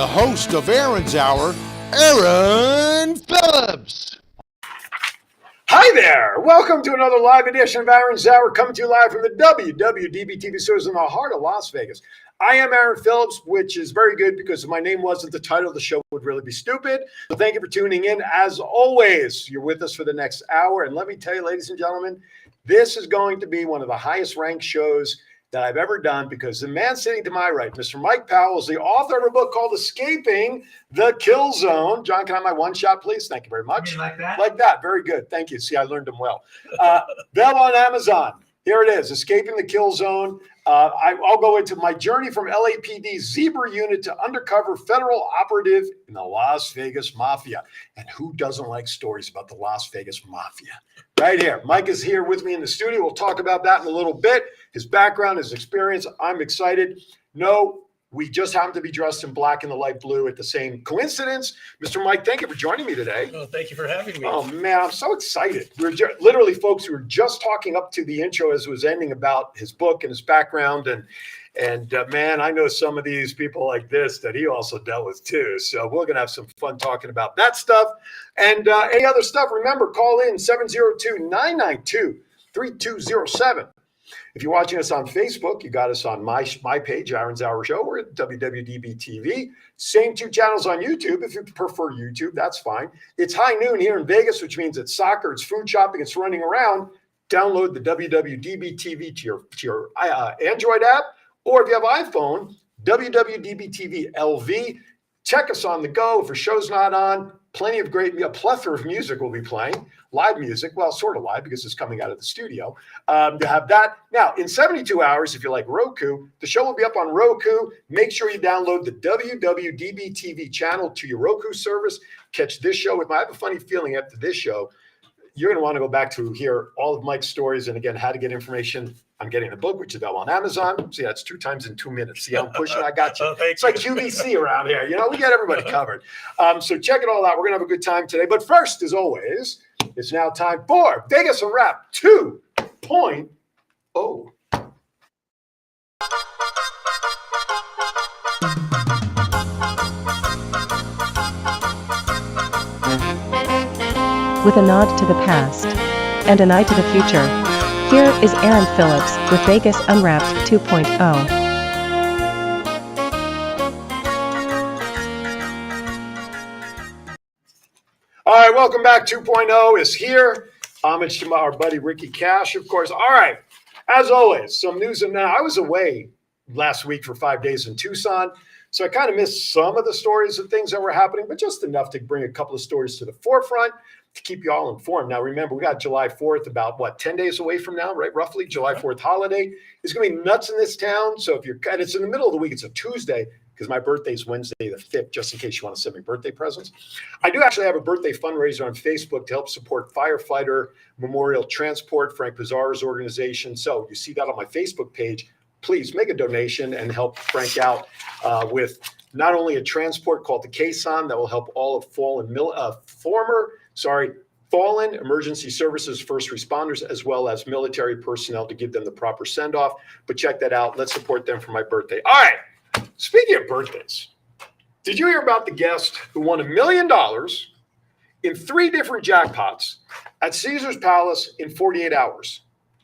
host of Aaron's Hour, Aaron Phillips. Hi there. Welcome to another live edition of Aaron's Hour, coming to you live from the WWDBTV studios in the heart of Las Vegas. I am Aaron Phillips, which is very good because if my name wasn't the title, the show would really be stupid. So thank you for tuning in. As always, you're with us for the next hour. And let me tell you, ladies and gentlemen, this is going to be one of the highest ranked shows that I've ever done because the man sitting to my right, Mr. Mike Powell, is the author of a book called Escaping the Kill Zone. John, can I have my one shot, please? Thank you very much. You like that? Like that. Very good. Thank you. See, I learned them well. Available on Amazon. Here it is, Escaping the Kill Zone. I'll go into my journey from LAPD Zebra unit to undercover federal operative in the Las Vegas Mafia. And who doesn't like stories about the Las Vegas Mafia? Right here. Mike is here with me in the studio. We'll talk about that in a little bit. His background, his experience. I'm excited. No, we just happen to be dressed in black and the light blue at the same coincidence. Mr. Mike, thank you for joining me today. Oh, thank you for having me. Oh, man, I'm so excited. We're literally, folks, we were just talking up to the intro as it was ending about his book and his background. And man, I know some of these people like this that he also dealt with too. So we're going to have some fun talking about that stuff. And any other stuff, remember, call in 702-992-3207. If you're watching us on Facebook, you got us on my page, Aaron's Hour Show. We're at WWDBTV. Same two channels on YouTube. If you prefer YouTube, that's fine. It's high noon here in Vegas, which means it's soccer, it's food shopping, it's running around. Download the WWDBTV to your Android app, or if you have iPhone, WWDBTV LV. Check us on the go. If a show's not on, a plethora of music will be playing. Live music, well, sort of live because it's coming out of the studio. To have that. Now, in 72 hours, if you like Roku, the show will be up on Roku. Make sure you download the WWDBTV channel to your Roku service. Catch this show with I have a funny feeling after this show, you're going to want to go back to hear all of Mike's stories and, again, how to get information. I'm getting the book, which is available on Amazon. See, that's 2 times in 2 minutes. See how I'm pushing? I got you. It's like QVC around here. You know, we got everybody covered. So check it all out. We're going to have a good time today. But first, as always, it's now time for Vegas and Rap 2.0. With a nod to the past and an eye to the future, here is Aaron Phillips with Vegas Unwrapped 2.0. All right, welcome back. 2.0 is here. Homage to our buddy Ricky Cash, of course. All right, as always, some news. And now I was away last week for 5 days in Tucson, so I kind of missed some of the stories of things that were happening, but just enough to bring a couple of stories to the forefront to keep you all informed. Now, remember, we got July 4th about, 10 days away from now, right? Roughly, July 4th holiday. It's going to be nuts in this town. So and it's in the middle of the week. It's a Tuesday because my birthday is Wednesday the 5th, just in case you want to send me birthday presents. I do actually have a birthday fundraiser on Facebook to help support Firefighter Memorial Transport, Frank Pizarro's organization. So you see that on my Facebook page. Please make a donation and help Frank out with not only a transport called the Caisson that will help all of fallen emergency services first responders, as well as military personnel to give them the proper send-off. But check that out. Let's support them for my birthday. All right. Speaking of birthdays, did you hear about the guest who won $1 million in 3 different jackpots at Caesar's Palace in 48 hours?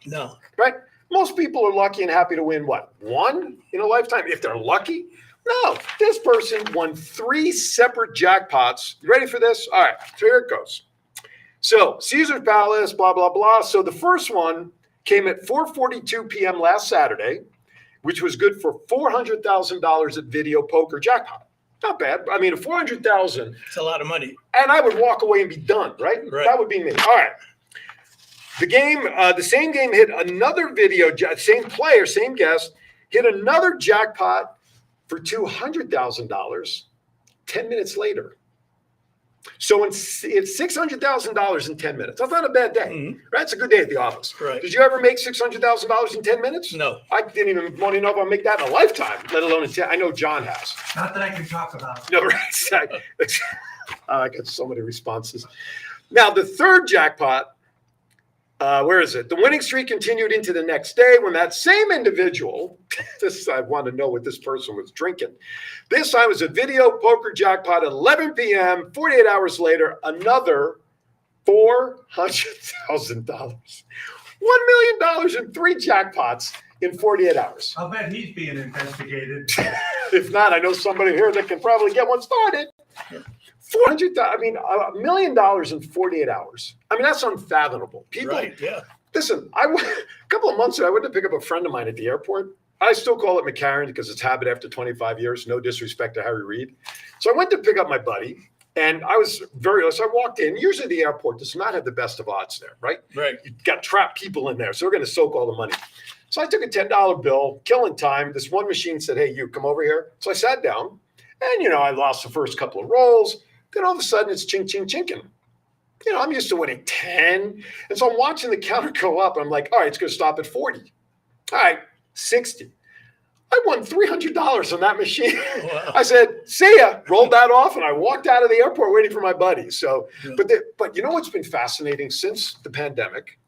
No. Right? Most people are lucky and happy to win, what, 1 in a lifetime, if they're lucky? No, this person won 3 separate jackpots. You ready for this? All right, so here it goes. So Caesar's Palace, blah, blah, blah. So the first one came at 4:42 p.m. last Saturday, which was good for $400,000 at video poker jackpot. Not bad. I mean, $400,000. It's a lot of money. And I would walk away and be done, right? That would be me. All right. The same game hit another same player, same guest, hit another jackpot for $200,000 10 minutes later. So it's $600,000 in 10 minutes. That's not a bad day, right? It's a good day at the office. Right. Did you ever make $600,000 in 10 minutes? No. I didn't even want to know if I'll make that in a lifetime, let alone in 10. I know John has. Not that I can talk about. No, right. I got so many responses. Now, the third jackpot Where is it? The winning streak continued into the next day when that same individual, I want to know what this person was drinking. This time it was a video poker jackpot at 11 p.m. 48 hours later, another $400,000. $1 million in 3 jackpots in 48 hours. I'll bet he's being investigated. If not, I know somebody here that can probably get one started. $400,000. I mean, $1 million in 48 hours. I mean, that's unfathomable. People, Right, yeah. listen. A couple of months ago, I went to pick up a friend of mine at the airport. I still call it McCarran because it's habit after 25 years. No disrespect to Harry Reid. So I went to pick up my buddy, and I was so I walked in. Usually, the airport does not have the best of odds there, right? Right. You got trapped people in there, so we're going to soak all the money. So I took a $10 bill, killing time. This one machine said, "Hey, you come over here." So I sat down, and I lost the first couple of rolls. Then all of a sudden, it's ching, ching, chinking. I'm used to winning 10. And so I'm watching the counter go up. I'm like, all right, it's going to stop at 40. All right, 60. I won $300 on that machine. Wow. I said, see ya, rolled that off, and I walked out of the airport waiting for my buddy. So, Yeah. but you know what's been fascinating since the pandemic?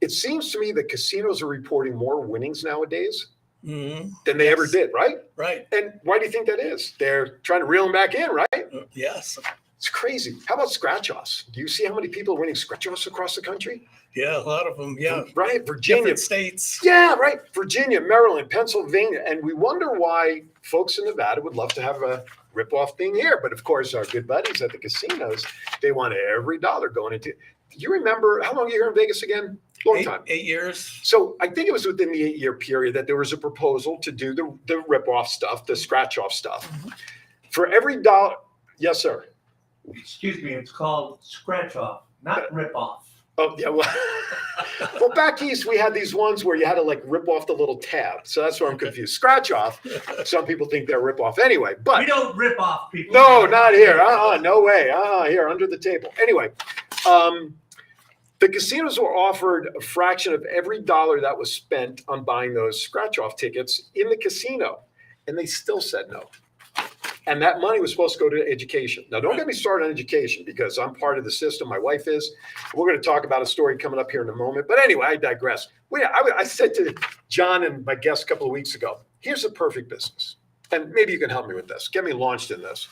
It seems to me that casinos are reporting more winnings nowadays Mhm. than they ever did, right? Right. And why do you think that is? They're trying to reel them back in, right? Yes. It's crazy. How about scratch-offs? Do you see how many people are winning scratch-offs across the country? Yeah, a lot of them. Yeah. Right? Virginia. Different states. Yeah, right. Virginia, Maryland, Pennsylvania. And we wonder why folks in Nevada would love to have a rip-off thing here. But of course, our good buddies at the casinos, they want every dollar going into. Do you remember, how long are you here in Vegas again? Long time. 8 years. So I think it was within the 8-year period that there was a proposal to do the rip-off stuff, the scratch-off stuff. For every dollar. Yes, sir. Excuse me, it's called scratch off, not rip off. Oh, yeah. Well, back east, we had these ones where you had to like rip off the little tab. So that's where I'm confused. Scratch off. Some people think they're rip off anyway, but We don't rip off people. no, not here. No way. Here under the table. Anyway, the casinos were offered a fraction of every dollar that was spent on buying those scratch off tickets in the casino. And they still said no. And that money was supposed to go to education. Now, don't get me started on education because I'm part of the system. My wife is. We're going to talk about a story coming up here in a moment. But anyway, I digress. I said to John and my guest a couple of weeks ago, here's a perfect business. And maybe you can help me with this. Get me launched in this.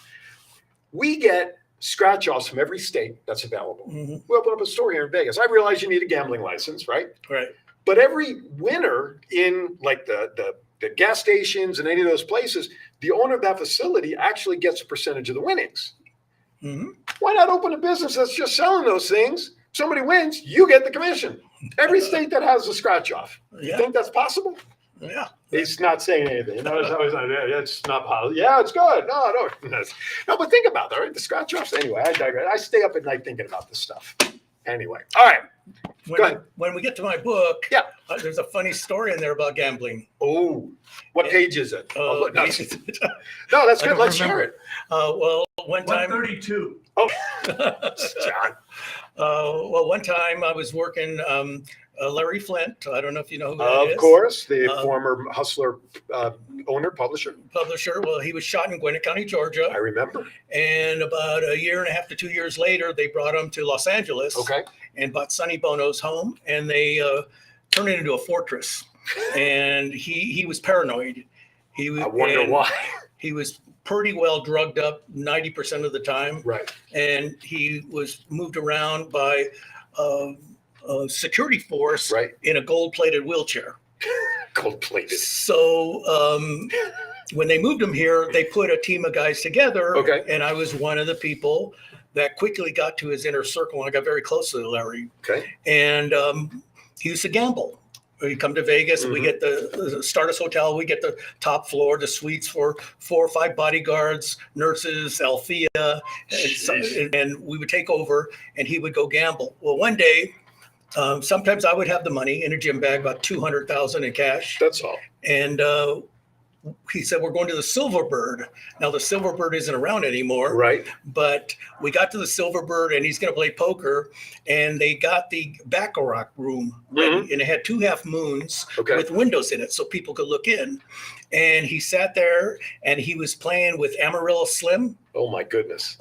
We get scratch-offs from every state that's available. Mhm. We open up a store here in Vegas. I realize you need a gambling license, right? Right. But every winner in like the gas stations and any of those places, the owner of that facility actually gets a percentage of the winnings. Mhm. Why not open a business that's just selling those things? Somebody wins, you get the commission. Every state that has a scratch off. You Yeah. think that's possible? Yeah. He's not saying anything. It's not possible. Yeah, it's good. No. No, but think about that, right? The scratch offs. Anyway, I digress. I stay up at night thinking about this stuff. Anyway, all right. Go ahead. When we get to my book, Yeah. There's a funny story in there about gambling. Oh, what page is it? Oh, look, no, I that's good. don't Let's remember. hear it. Well, one time, 132. John. one time I was working Larry Flint. I don't know if you know who that is. Of course, the Um, former Hustler owner, publisher. Publisher. Well, he was shot in Gwinnett County, Georgia. I remember. And about a year and a half to 2 years later, they brought him to Los Angeles Okay. and bought Sonny Bono's home, and they turned it into a fortress. And he was paranoid. I wonder why. He was pretty well drugged up 90% of the time. Right. And he was moved around by a security force Right. in a gold-plated wheelchair. Gold plated. So when they moved him here, they put a team of guys together. Okay. And I was one of the people that quickly got to his inner circle. And I got very close to Larry. Okay. And he used to gamble. We come to Vegas, we Mhm. get the Stardust Hotel, we get the top floor, the suites for 4 or 5 bodyguards, nurses, Althea, and we would take over and he would go gamble. Well, one day, sometimes I would have the money in a gym bag, about $200,000 in cash. That's all. And he said, we're going to the Silverbird. Now the Silverbird isn't around anymore. Right. But we got to the Silverbird and he's going to play poker. And they got the Baccarat room ready, and it had 2 half moons Okay. with windows in it so people could look in. And he sat there and he was playing with Amarillo Slim, Oh my goodness.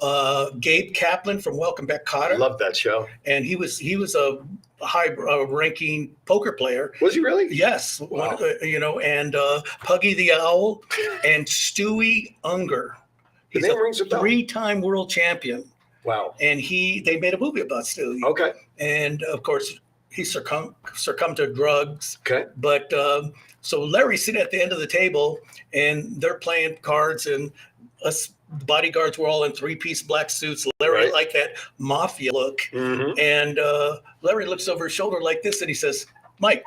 Gabe Kaplan from Welcome Back I Kotter. love that show. And he was a high-ranking poker player. Was he really? Yes, Wow. and Puggy the Owl and Stewie Unger. The He's name a rings a bell. 3-time world champion. Wow. And they made a movie about Stewie. Okay. And of course, he succumbed to drugs. Okay. But so Larry's sitting at the end of the table, and they're playing cards, and us bodyguards were all in 3-piece black suits. Larry Right. liked that mafia look. Mm-hmm. And Larry looks over his shoulder like this, and he says, "Mike."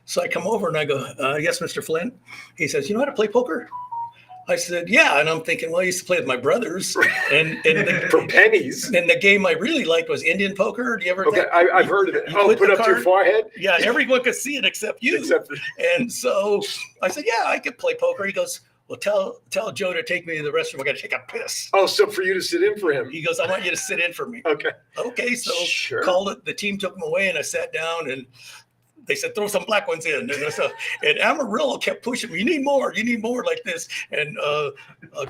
So I come over and I go, "Yes, Mr. Flynn." He says, "You know how to play poker?" I said, "Yeah." And I'm thinking, well, I used to play with my brothers. And For pennies. and the game I really liked was Indian poker. Do you ever? Okay, I've heard of it. You Oh, put put the up to your card- forehead? Yeah, everyone could see it except you. Except for, And so I said, "Yeah, I could play poker." He goes, "Well, tell Joe to take me to the restroom. I got to take a piss." oh, so for you to sit in for him. He goes, "I want you to sit in for me." Okay. Okay, so Sure. called it. The team took him away, and I sat down, and they said, "Throw some black ones in." And Amarillo kept pushing me. You need more like this. And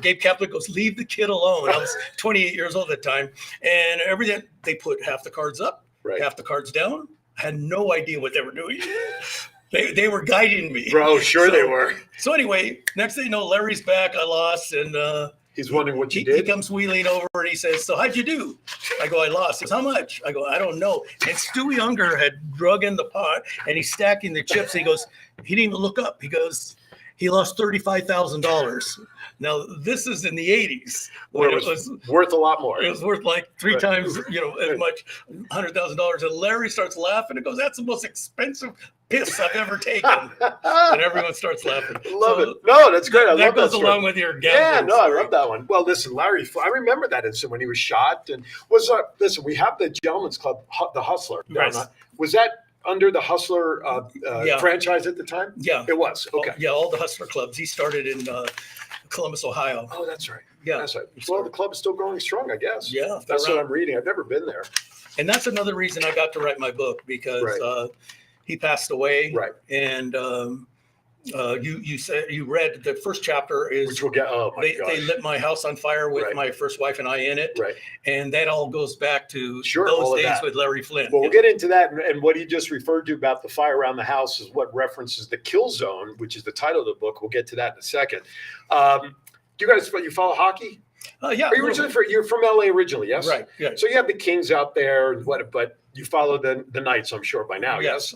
Gabe Kaplan goes, "Leave the kid alone." I was 28 years old at the time. And everything, they put half the cards up, Right. half the cards down. I had no idea what they were doing. They were guiding me. Bro, sure So- they were. So anyway, next thing you know, Larry's back. I lost, and He's wondering what you he did. comes wheeling over and he says, "So how'd you do?" I go, "I lost." He goes, "How much?" I go, "I don't know." And Stewie Unger had drug in the pot, and he's stacking the chips. He goes, he didn't even look up. He goes, he lost $35,000. Now this is in the 80s Where when it was worth a lot more. it was worth like three Right. times, as much, $100,000. And Larry starts laughing and goes, "That's the most expensive piss I've ever taken." And everyone starts laughing. Love So it. No, that's great. I that love that goes story. along with your Yeah, gambling no, I story. love that one. Well, listen, Larry, I remember that incident when he was shot. And listen, we have the Gentleman's Club, the Hustler. Right. Was that under the Hustler Yeah. franchise at the time? Yeah. It was. Okay. Yeah, all the Hustler clubs. He started in Columbus, Ohio. Oh, that's right. Yeah. That's right. Well, the club is still going strong, I guess. Yeah. That's they're what around. I'm reading. I've never been there. And that's another reason I got to write my book, because Right. he passed away. Right. And you said you read the first chapter is Which we'll get. Oh, my they gosh. lit my house on fire with Right. my first wife and I in it. Right. And that all goes back to Sure, all those of days that. with Larry Flynn. Well, we'll get into that. And what he just referred to about the fire around the house is what references the Kill Zone, which is the title of the book. We'll get to that in a second. Do you follow hockey? Yeah. Are you you're from LA originally, yes? Right. Yeah. So you have the Kings out there, but you follow the Knights, I'm sure, by now, yes?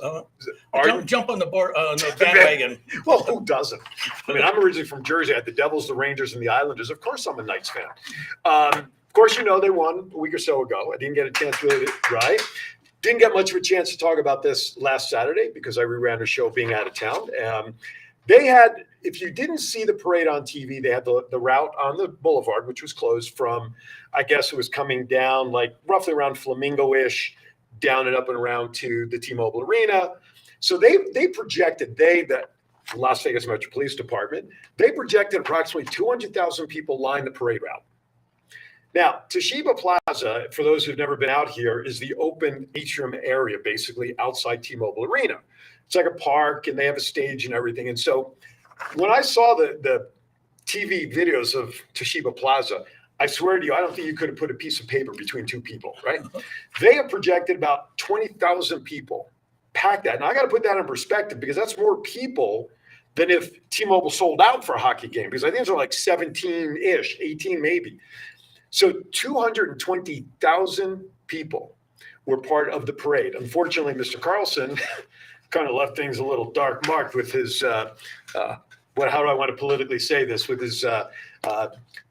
Jump on the board on the bandwagon. Well, who doesn't? I mean, I'm originally from Jersey. I had the Devils, the Rangers, and the Islanders. Of course, I'm a Knights fan. Of course, they won a week or so ago. I didn't get a chance really right. Didn't get much of a chance to talk about this last Saturday because I reran a show being out of town. They had, if you didn't see the parade on TV, they had the route on the boulevard, which was closed from, I guess it was coming down like roughly around Flamingo-ish, down and up and around to the T-Mobile Arena. So they projected, the Las Vegas Metro Police Department, they projected approximately 200,000 people line the parade route. Now, Toshiba Plaza, for those who've never been out here, is the open atrium area, basically outside T-Mobile Arena. It's like a park, and they have a stage and everything. And so when I saw the TV videos of Toshiba Plaza, I swear to you, I don't think you could have put a piece of paper between two people, right? They have projected about 20,000 people packed that. Now, I got to put that in perspective because that's more people than if T-Mobile sold out for a hockey game, because I think it's like 17-ish, 18 maybe. So 220,000 people were part of the parade. Unfortunately, Mr. Carlson kind of left things a little dark marked with his, how do I want to politically say this, with his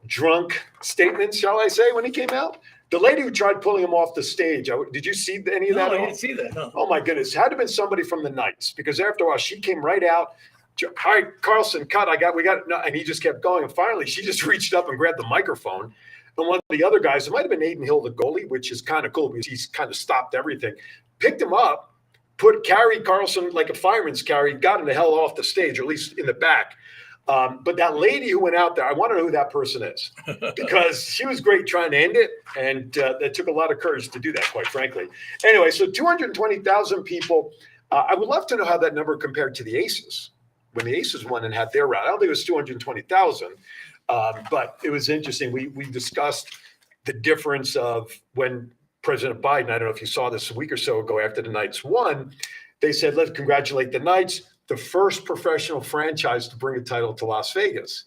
drunk statements, shall I say, when he came out? The lady who tried pulling him off the stage, did you see any of that? No, I didn't see that. No. Oh my goodness, it had to have been somebody from the Knights, because after a while she came right out. All right, Carlson, cut. We got no, and he just kept going. And finally, she just reached up and grabbed the microphone. And one of the other guys, it might have been Aiden Hill, the goalie, which is kind of cool because he's kind of stopped everything. Picked him up, carried Carlson like a fireman's carry, got him the hell off the stage, or at least in the back. But that lady who went out there, I want to know who that person is, because she was great trying to end it. And it took a lot of courage to do that, quite frankly. Anyway, so 220,000 people. I would love to know how that number compared to the Aces. When the Aces won and had their route, I don't think it was 220,000, but it was interesting. We discussed the difference of when President Biden, I don't know if you saw this a week or so ago after the Knights won, they said, let's congratulate the Knights, the first professional franchise to bring a title to Las Vegas.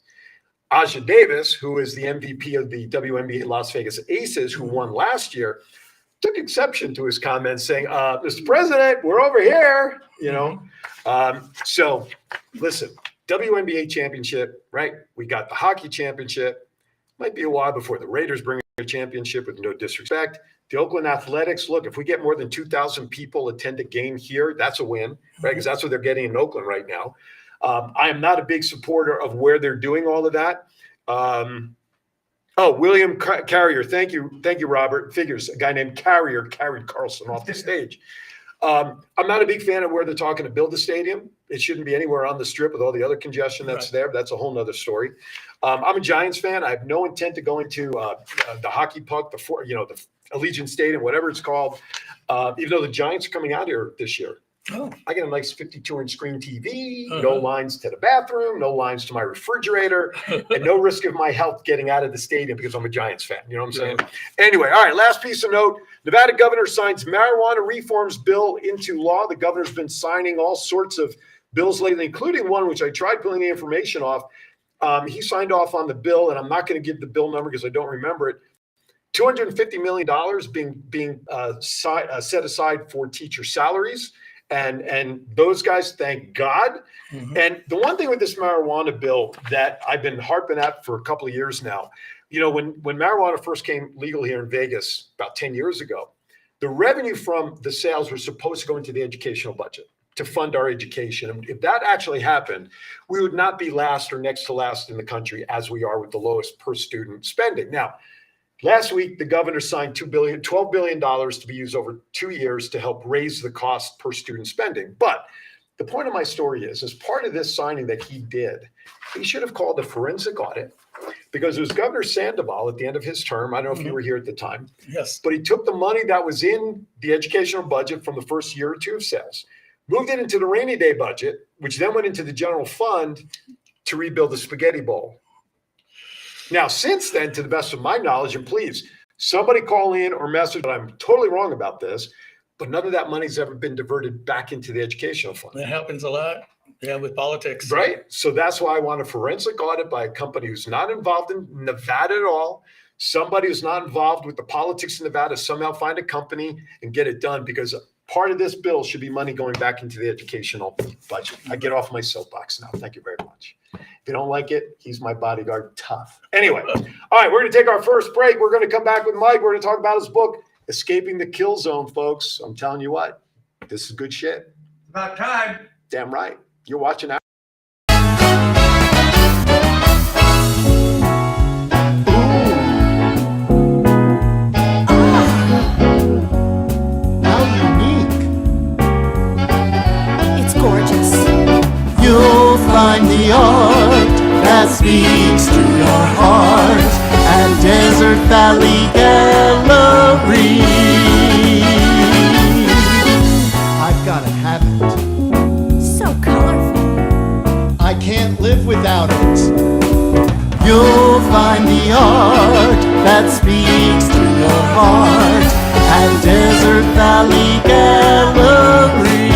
Aja Davis, who is the MVP of the WNBA Las Vegas Aces, who won last year, took exception to his comments saying, Mr. President, we're over here, you know. So listen, WNBA championship, right? We got the hockey championship. Might be a while before the Raiders bring a championship, with no disrespect. The Oakland Athletics, look, if we get more than 2,000 people attend a game here, that's a win, right? Because that's what they're getting in Oakland right now. I am not a big supporter of where they're doing all of that. William Carrier, thank you, Robert. Figures, a guy named Carrier carried Carlson off the stage. I'm not a big fan of where they're talking to build the stadium. It shouldn't be anywhere on the Strip with all the other congestion that's there. That's a whole nother story. I'm a Giants fan. I have no intent to go into the hockey puck, the Allegiant Stadium, whatever it's called. Even though the Giants are coming out here this year. Oh. I get a nice 52-inch screen TV, no lines to the bathroom, no lines to my refrigerator, and no risk of my health getting out of the stadium because I'm a Giants fan. You know what I'm saying? Anyway, all right, last piece of note. Nevada governor signs marijuana reforms bill into law. The governor's been signing all sorts of bills lately, including one which I tried pulling the information off. He signed off on the bill, and I'm not going to give the bill number because I don't remember it. $250 million being set aside for teacher salaries. And those guys, thank God. And the one thing with this marijuana bill that I've been harping at for a couple of years now, you know, when marijuana first came legal here in Vegas about 10 years ago, the revenue from the sales were supposed to go into the educational budget to fund our education. And if that actually happened, we would not be last or next to last in the country as we are with the lowest per student spending. Now, last week, the governor signed $12 billion to be used over 2 years to help raise the cost per student spending. But the point of my story is, as part of this signing that he did, he should have called a forensic audit, because it was Governor Sandoval at the end of his term. I don't know if you were here at the time. Yes. But he took the money that was in the educational budget from the first year or two of sales, moved it into the rainy day budget, which then went into the general fund to rebuild the spaghetti bowl. Now, since then, to the best of my knowledge, and please, somebody call in or message that I'm totally wrong about this, but none of that money's ever been diverted back into the educational fund. That happens a lot. Yeah, with politics. Right? So that's why I want a forensic audit by a company who's not involved in Nevada at all. Somebody who's not involved with the politics in Nevada, somehow find a company and get it done, because part of this bill should be money going back into the educational budget. I get off my soapbox now. Thank you very much. If you don't like it, he's my bodyguard. Tough. Anyway, all right, we're going to take our first break. We're going to come back with Mike. We're going to talk about his book, Escaping the Kill Zone, folks. I'm telling you what, this is good shit. About time. Damn right. You're watching out. How unique. It's gorgeous. You'll find the art that speaks to your heart at Desert Valley Gallery. I've got to have it. So colorful. I can't live without it. You'll find the art that speaks to your heart at Desert Valley Gallery.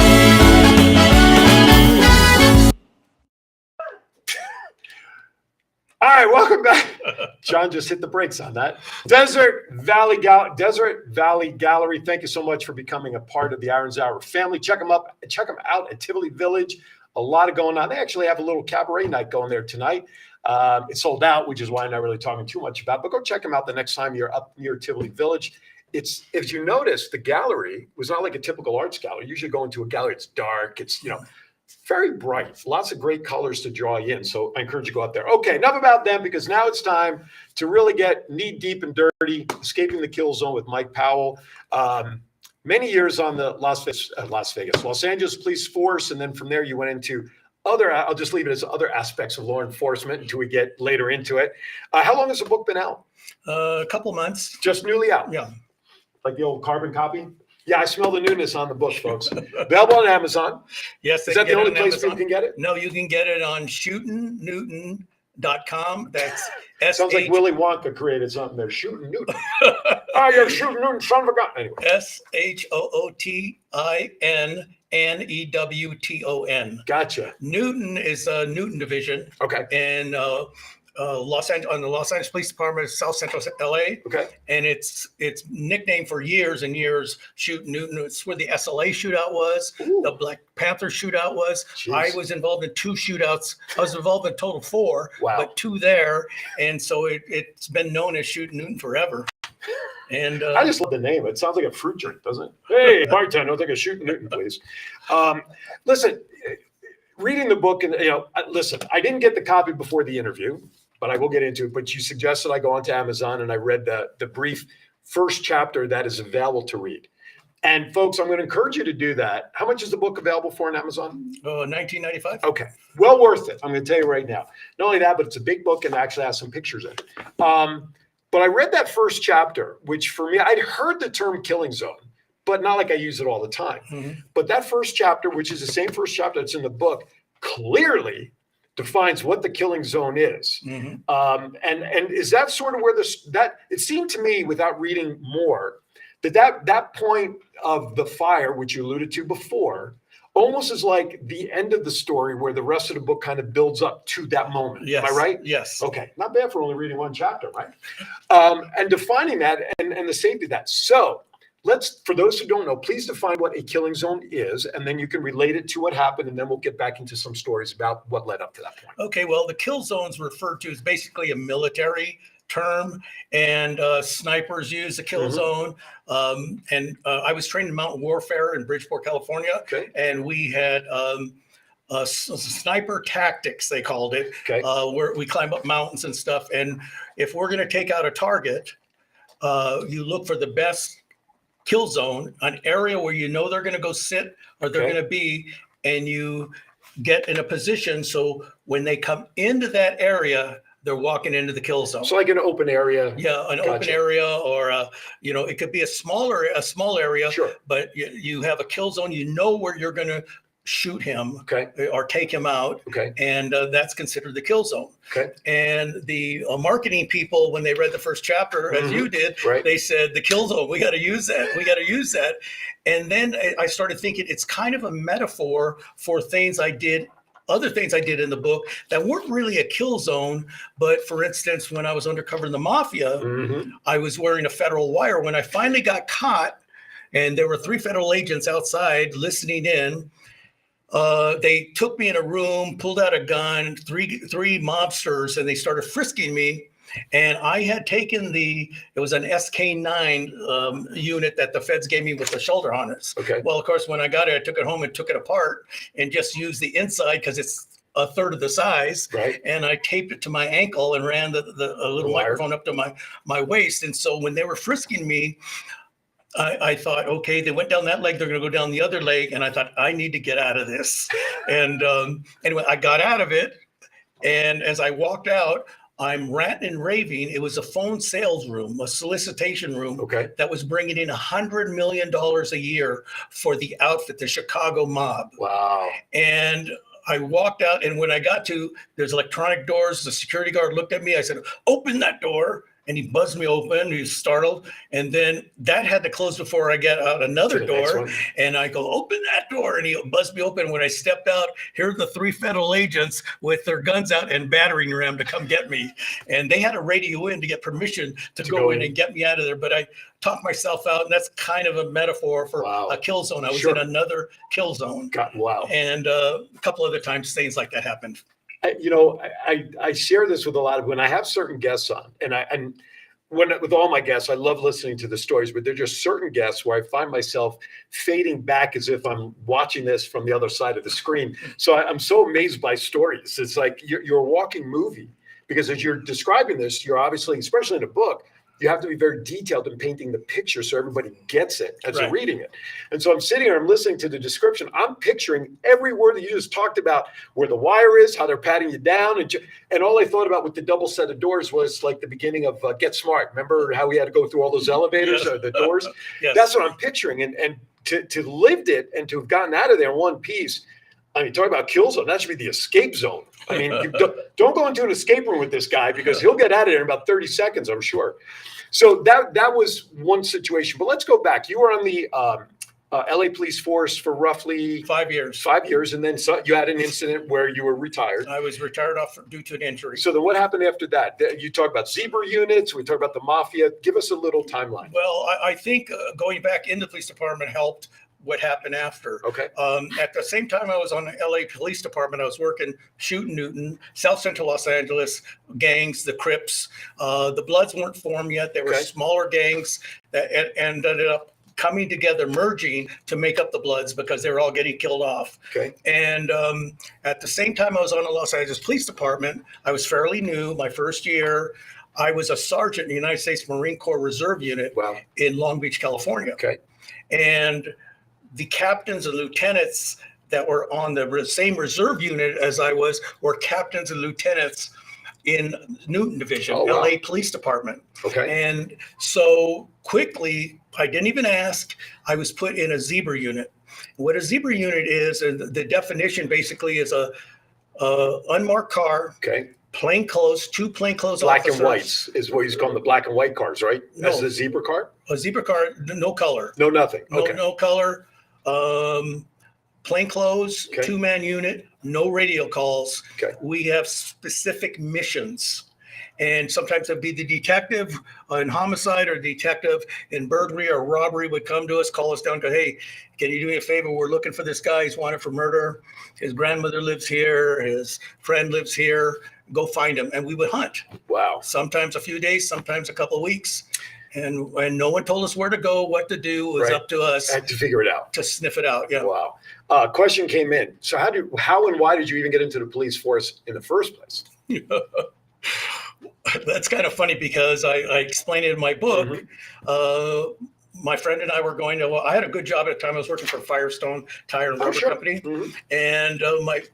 All right, welcome back. John just hit the brakes on that. Desert Valley Gallery. Thank you so much for becoming a part of the Aaron's Hour family. Check them out at Tivoli Village. A lot of going on. They actually have a little cabaret night going there tonight. It's sold out, which is why I'm not really talking too much about. But go check them out the next time you're up near Tivoli Village. It's, if you notice, the gallery was not like a typical arts gallery. You usually go into a gallery, it's dark, it's very bright, lots of great colors to draw you in. So I encourage you to go out there. Okay, enough about them, because now it's time to really get knee deep and dirty. Escaping the Kill Zone with Mike Powell. Many years on the Los Angeles Police Force, and then from there you went into other, I'll just leave it as other aspects of law enforcement until we get later into it. How long has the book been out? A couple months. Just newly out? Yeah. Like the old carbon copy? Yeah, I smell the newness on the book, folks. Available on Amazon. Yes. Is that the only place people can get it? No, you can get it on shootingnewton.com. That's Sounds like Willy Wonka created something there. Shooting Newton. All You're shooting Newton, son of a gun. Anyway. SHOOTINEWTON. Gotcha. Newton is a Newton division. Okay. And Los Angeles, on the Los Angeles Police Department, South Central LA. Okay. And it's nicknamed for years and years, Shoot Newton. It's where the SLA shootout was, Ooh. the Black Panther shootout was. Jeez. I was involved in 2 shootouts. I was involved in total 4, Wow. but 2 there. And so it's been known as Shoot Newton forever. And I just love the name. It sounds like a fruit drink, doesn't it? Hey, bartender, don't take a Shooting Newton, please. Listen, reading the book, and listen, I didn't get the copy before the interview, but I will get into it. But you suggested I go onto Amazon, and I read the brief first chapter that is available to read. And folks, I'm going to encourage you to do that. How much is the book available for on Amazon? $19.95. Okay, well worth it. I'm going to tell you right now. Not only that, but it's a big book and actually has some pictures in it. But I read that first chapter, which for me, I'd heard the term killing zone, but not like I use it all the time. Mm-hmm. But that first chapter, which is the same first chapter that's in the book, clearly defines what the killing zone is. Mm-hmm. And is that sort of where that it seemed to me, without reading more, that point of the fire, which you alluded to before, almost is like the end of the story where the rest of the book kind of builds up to that moment. Yes. Am I right? Yes. Okay. Not bad for only reading one chapter, right? And defining that and the safety of that. So for those who don't know, please define what a killing zone is, and then you can relate it to what happened, and then we'll get back into some stories about what led up to that point. Okay. Well, the kill zones referred to as basically a military term, and snipers use the kill zone. I was trained in mountain warfare in Bridgeport, California. Okay. And we had sniper tactics, they called it, Okay. where we climb up mountains and stuff. And if we're going to take out a target, you look for the best kill zone, an area where you know they're going to go sit or they're Okay. going to be, and you get in a position so when they come into that area, they're walking into the kill zone. So like an open area. Yeah, an Gotcha. open area, or it could be a small area. Sure. But you have a kill zone. You know where you're going to shoot him, Okay. or take him out, Okay. and that's considered the kill zone. Okay. And the marketing people, when they read the first chapter, as you did, Right. they said the kill zone. We got to use that. We got to use that. And then I started thinking it's kind of a metaphor for other things I did in the book that weren't really a kill zone. But for instance, when I was undercover in the mafia, I was wearing a federal wire. When I finally got caught, and there were 3 federal agents outside listening in, they took me in a room, pulled out a gun, three mobsters, and they started frisking me. And I had taken it was an SK9 unit that the feds gave me with the shoulder harness. Okay. Well, of course, when I got it, I took it home and took it apart and just used the inside because it's a third of the size. Right. And I taped it to my ankle and ran a little Wire. microphone up to my waist. And so when they were frisking me, I thought, okay, they went down that leg, they're going to go down the other leg. And I thought, I need to get out of this. And anyway, I got out of it. And as I walked out, I'm ranting and raving. It was a phone sales room, a solicitation room, Okay. that was bringing in $100 million a year for the outfit, the Chicago mob. Wow. And I walked out, and when I got to, there's electronic doors. The security guard looked at me. I said, open that door. And he buzzed me open. He was startled. And then that had to close before I get out another To the next door. one. And I go, open that door. And he buzzed me open. When I stepped out, here are the 3 federal agents with their guns out and battering ram to come get me. And they had to radio in to get permission to go in and get me out of there. But I talked myself out. And that's kind of a metaphor for a kill zone. I was Sure. in another kill zone. Wow. And a couple other times things like that happened. I share this with a lot of, when I have certain guests on, and with all my guests, I love listening to the stories, but there are just certain guests where I find myself fading back as if I'm watching this from the other side of the screen. So I'm so amazed by stories. It's like you're a walking movie, because as you're describing this, you're obviously, especially in a book, you have to be very detailed in painting the picture so everybody gets it as they're reading it. And so I'm sitting here, I'm listening to the description. I'm picturing every word that you just talked about, where the wire is, how they're patting you down. And all I thought about with the double set of doors was like the beginning of Get Smart. Remember how we had to go through all those elevators or the doors? Yes. That's what I'm picturing. And to lived it and to have gotten out of there in one piece. I mean, talk about kill zone. That should be the escape zone. I mean, don't go into an escape room with this guy, because he'll get out of there in about 30 seconds, I'm sure. So that was one situation. But let's go back. You were on the LA police force for roughly 5 years. 5 years, and then you had an incident where you were retired. I was retired off due to an injury. So then what happened after that? You talk about zebra units. We talk about the mafia. Give us a little timeline. Well, I think going back in the police department helped what happened after. Okay. At the same time I was on the LA Police Department, I was working shooting Newton, South Central Los Angeles gangs, the Crips. The Bloods weren't formed yet. They were Okay. smaller gangs that ended up coming together, merging to make up the Bloods because they were all getting killed off. Okay. And at the same time I was on the Los Angeles Police Department, I was fairly new, my first year. I was a sergeant in the United States Marine Corps Reserve Unit Wow. in Long Beach, California. Okay. And the captains and lieutenants that were on the same reserve unit as I was were captains and lieutenants in Newton Division, Oh, wow. LA Police Department. Okay. And so quickly, I didn't even ask, I was put in a zebra unit. What a zebra unit is, and the definition basically is a unmarked car, Okay. plain clothes, two plainclothes Black officers. and whites is what he's calling the black and white cars, right? That's No. the zebra car? A zebra car, no color. No, nothing. No, Okay. no color, plain clothes, Okay. two-man unit, no radio calls. Okay. We have specific missions. And sometimes it'd be the detective in homicide or detective in burglary or robbery would come to us, call us down, go, hey, can you do me a favor? We're looking for this guy. He's wanted for murder. His grandmother lives here. His friend lives here. Go find him. And we would hunt. Wow. Sometimes a few days, sometimes a couple of weeks. And no one told us where to go, what to do. It was Right. up to us I had to figure it out. to sniff it out. Yeah. Wow. Question came in. So how and why did you even get into the police force in the first place? That's kind of funny because I explained it in my book. Mm-hmm. My friend and I were going to, well, I had a good job at the time. I was working for Firestone Tire and Oh, Rubber sure. Company. Mhm. And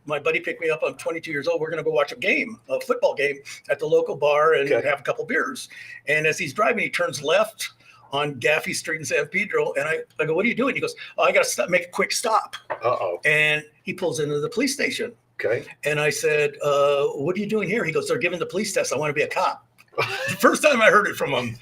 my buddy picked me up. I'm 22 years old. We're going to go watch a football game at the local bar and Okay. have a couple beers. And as he's driving, he turns left on Gaffey Street in San Pedro. And I go, what are you doing? He goes, oh, I got to make a quick stop. Uh-oh. And he pulls into the police station. Okay. And I said, what are you doing here? He goes, they're giving the police test. I want to be a cop. The first time I heard it from him.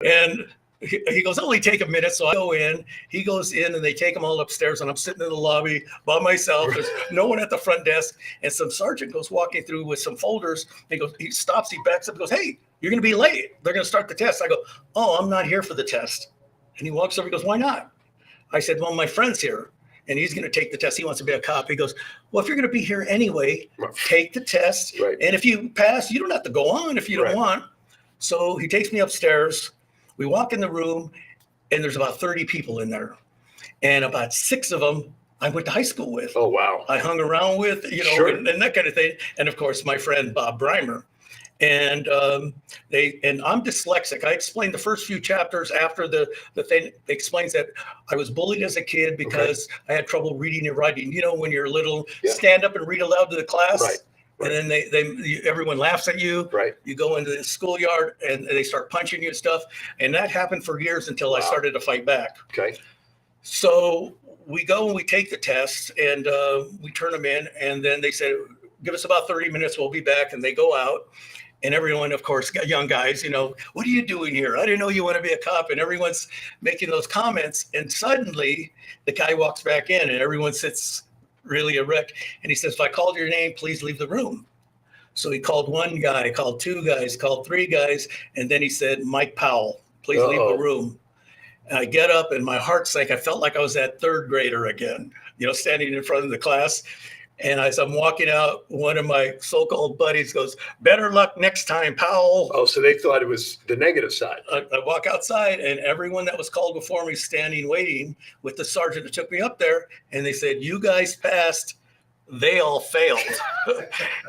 And he goes, only take a minute. So I go in, he goes in and they take him all upstairs and I'm sitting in the lobby by myself. There's no one at the front desk. And some sergeant goes walking through with some folders. He stops, he backs up and goes, hey, you're going to be late. They're going to start the test. I go, oh, I'm not here for the test. And he walks over, he goes, why not? I said, well, my friend's here and he's going to take the test. He wants to be a cop. He goes, well, if you're going to be here anyway, take the test. Right. And if you pass, you don't have to go on if you don't Right. want. So he takes me upstairs. We walk in the room and there's about 30 people in there. And about 6 of them I went to high school with. Oh, wow. I hung around with, Sure. and that kind of thing. And of course, my friend Bob Breimer. And I'm dyslexic. I explained the first few chapters after the thing explains that I was bullied as a kid because I had trouble reading and writing. You know, when you're little, Yeah. stand up and read aloud to the class. Right. And then everyone laughs at you. Right. You go into the schoolyard and they start punching you and stuff. And that happened for years until I Wow. started to fight back. Okay. So we go and we take the tests and we turn them in. And then they said, give us about 30 minutes. We'll be back. And they go out. And everyone, of course, young guys, what are you doing here? I didn't know you want to be a cop. And everyone's making those comments. And suddenly the guy walks back in and everyone sits really erect. And he says, if I called your name, please leave the room. So he called one guy, called 2 guys, called 3 guys. And then he said, Mike Powell, please leave the room. And I get up and my heart sank. I felt like I was that 3rd grader again, standing in front of the class. And as I'm walking out, one of my so-called buddies goes, better luck next time, Powell. Oh, so they thought it was the negative side. I walk outside and everyone that was called before me standing waiting with the sergeant that took me up there. And they said, you guys passed. They all failed.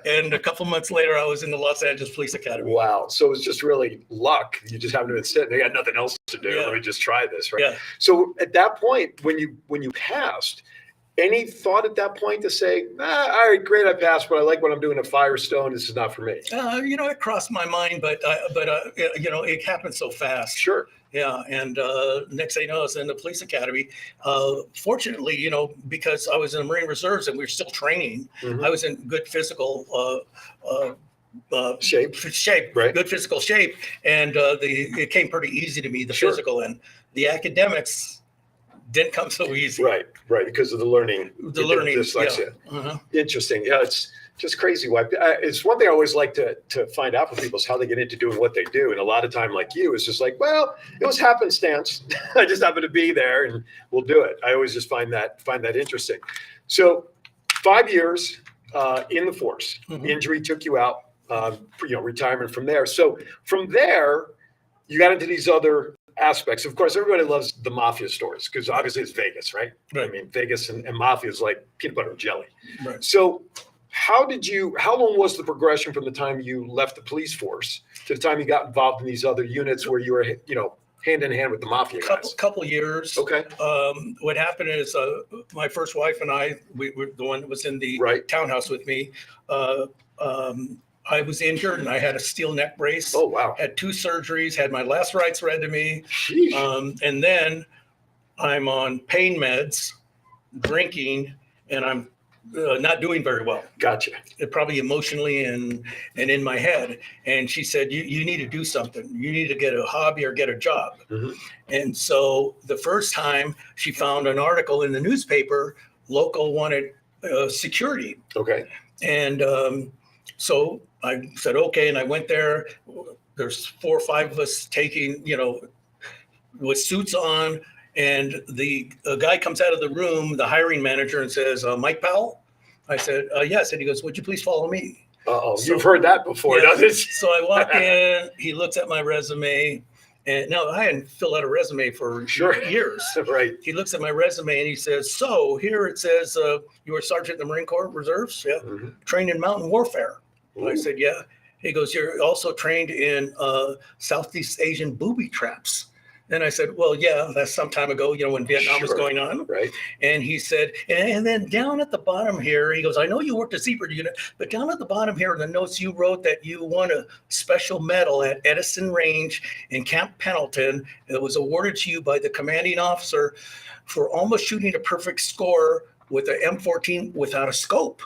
And a couple months later, I was in the Los Angeles Police Academy. Wow. So it was just really luck. You just happened to be sitting. They got nothing else to do. Yeah. Let me just try this. Right. Yeah. So at that point, when you passed, any thought at that point to say, all right, great, I passed, but I like what I'm doing at Firestone. This is not for me. It crossed my mind, but it happened so fast. Sure. Yeah. And next thing you know, I was in the police academy. Fortunately, because I was in the Marine Reserves and we were still training, Mhm. I was in good physical Shape. Right. good physical shape, and it came pretty easy to me, the Sure. physical end. The academics didn't come so easy. Right, because of the learning. Dyslexia. Yeah. Uh-huh. Interesting. Yeah, it's just crazy. Why it's one thing I always like to find out from people is how they get into doing what they do. And a lot of time, like you, it's just like, well, it was happenstance. I just happened to be there, and we'll do it. I always just find that interesting. So, 5 years in the force. Mhm. Injury took you out. Retirement from there. So from there, you got into these other aspects. Of course, everybody loves the mafia stories because obviously it's Vegas, right? Right. I mean, Vegas and mafia is like peanut butter and jelly. Right. So how long was the progression from the time you left the police force to the time you got involved in these other units where you were, hand in hand with the mafia guys? Couple years. Okay. What happened is my first wife and I, we were the one that was in the Right. townhouse with me. I was injured and I had a steel neck brace. Oh, wow. Had 2 surgeries, had my last rites read to me. Sheesh. And then I'm on pain meds, drinking, and I'm not doing very well. Gotcha. Probably emotionally and in my head. And she said, you need to do something. You need to get a hobby or get a job. Mhm. And so the first time she found an article in the newspaper, local wanted security. Okay. And so I said, okay. And I went there. There's 4 or 5 of us taking, with suits on. And the guy comes out of the room, the hiring manager, and says, Mike Powell? I said, yes. And he goes, would you please follow me? Uh-oh. So- You've heard that before, Yeah. doesn't it? So I walk in, he looks at my resume. And no, I hadn't filled out a resume for Sure. years. Right. He looks at my resume and he says, so here it says you were sergeant in the Marine Corps Reserves? Yeah. Mhm. Trained in mountain warfare. And I Ooh. said, yeah. He goes, you're also trained in Southeast Asian booby traps. And I said, well, yeah, that's some time ago, when Vietnam was Sure. going on. Right. And he said, and then down at the bottom here, he goes, I know you worked at Zebra unit, but down at the bottom here in the notes, you wrote that you won a special medal at Edison Range in Camp Pendleton. It was awarded to you by the commanding officer for almost shooting a perfect score with an M14 without a scope.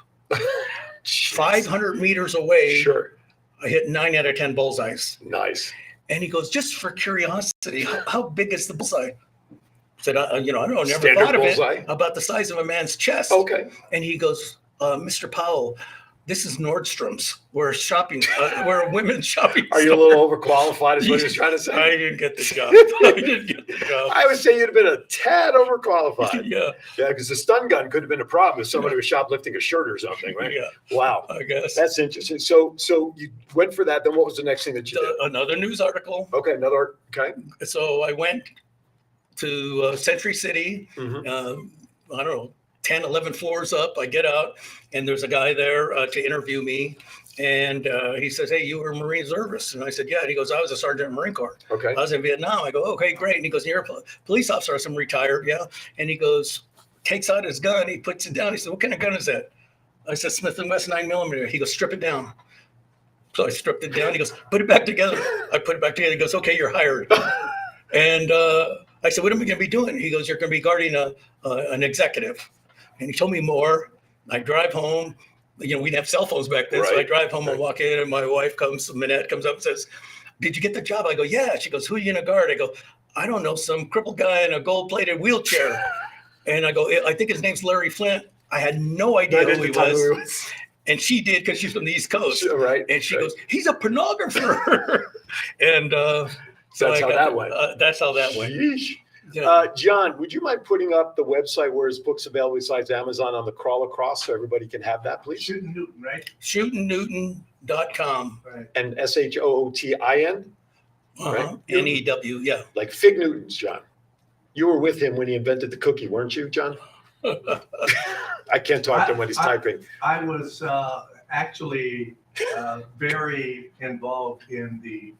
500 meters away, Sure. I hit 9 out of 10 bullseyes. Nice. And he goes, just for curiosity, how big is the bullseye? I said, I don't know, never Standard thought of bullseye? it, about the size of a man's chest. Okay. And he goes, Mr. Powell, this is Nordstrom's. We're we're a women's shopping Are you a store." little overqualified is what he's trying to say? I didn't get the job. I didn't get the job. I would say you'd have been a tad overqualified. Yeah, Yeah, because the stun gun could have been a problem if somebody was shoplifting a shirt or something, right? yeah, Wow. I guess. That's interesting. So you went for that. Then what was the next thing that you did? Another news article. Okay, okay. So I went to Century City. Mhm. I don't know, 10, 11 floors up. I get out and there's a guy there to interview me. And he says, hey, you were a Marine reservist. And I said, yeah. And he goes, I was a sergeant in the Marine Corps. Okay. I was in Vietnam. I go, okay, great. And he goes, you're a police officer. I said, I'm retired. Yeah. And he goes, takes out his gun. He puts it down. He said, what kind of gun is that? I said, Smith & Wesson 9mm. He goes, strip it down. So I stripped it down. He goes, put it back together. I put it back together. He goes, okay, you're hired. And I said, what am I going to be doing? He goes, you're going to be guarding an executive. And he told me more. I drive home. We didn't have cell phones back then. So I Right. drive home and walk in and my wife Minette comes up and says, did you get the job? I go, yeah. She goes, who are you going to guard? I go, I don't know, some crippled guy in a gold-plated wheelchair. And I go, I think his name's Larry Flint. I had no idea who he was. And she did because she's from the East Coast. Right. And she right. goes, he's a pornographer. And so That's how that went. That's how that went. Yeesh. Yeah. John, would you mind putting up the website where his book's available besides Amazon on the crawl across so everybody can have that, please? Shooting Newton, right? ShootinNewton.com. Right. And SHOOTIN, Uh-huh. NEW, yeah. like Fig Newtons, John. You were with him when he invented the cookie, weren't you, John? I can't talk to him when he's typing. I was actually very involved in the.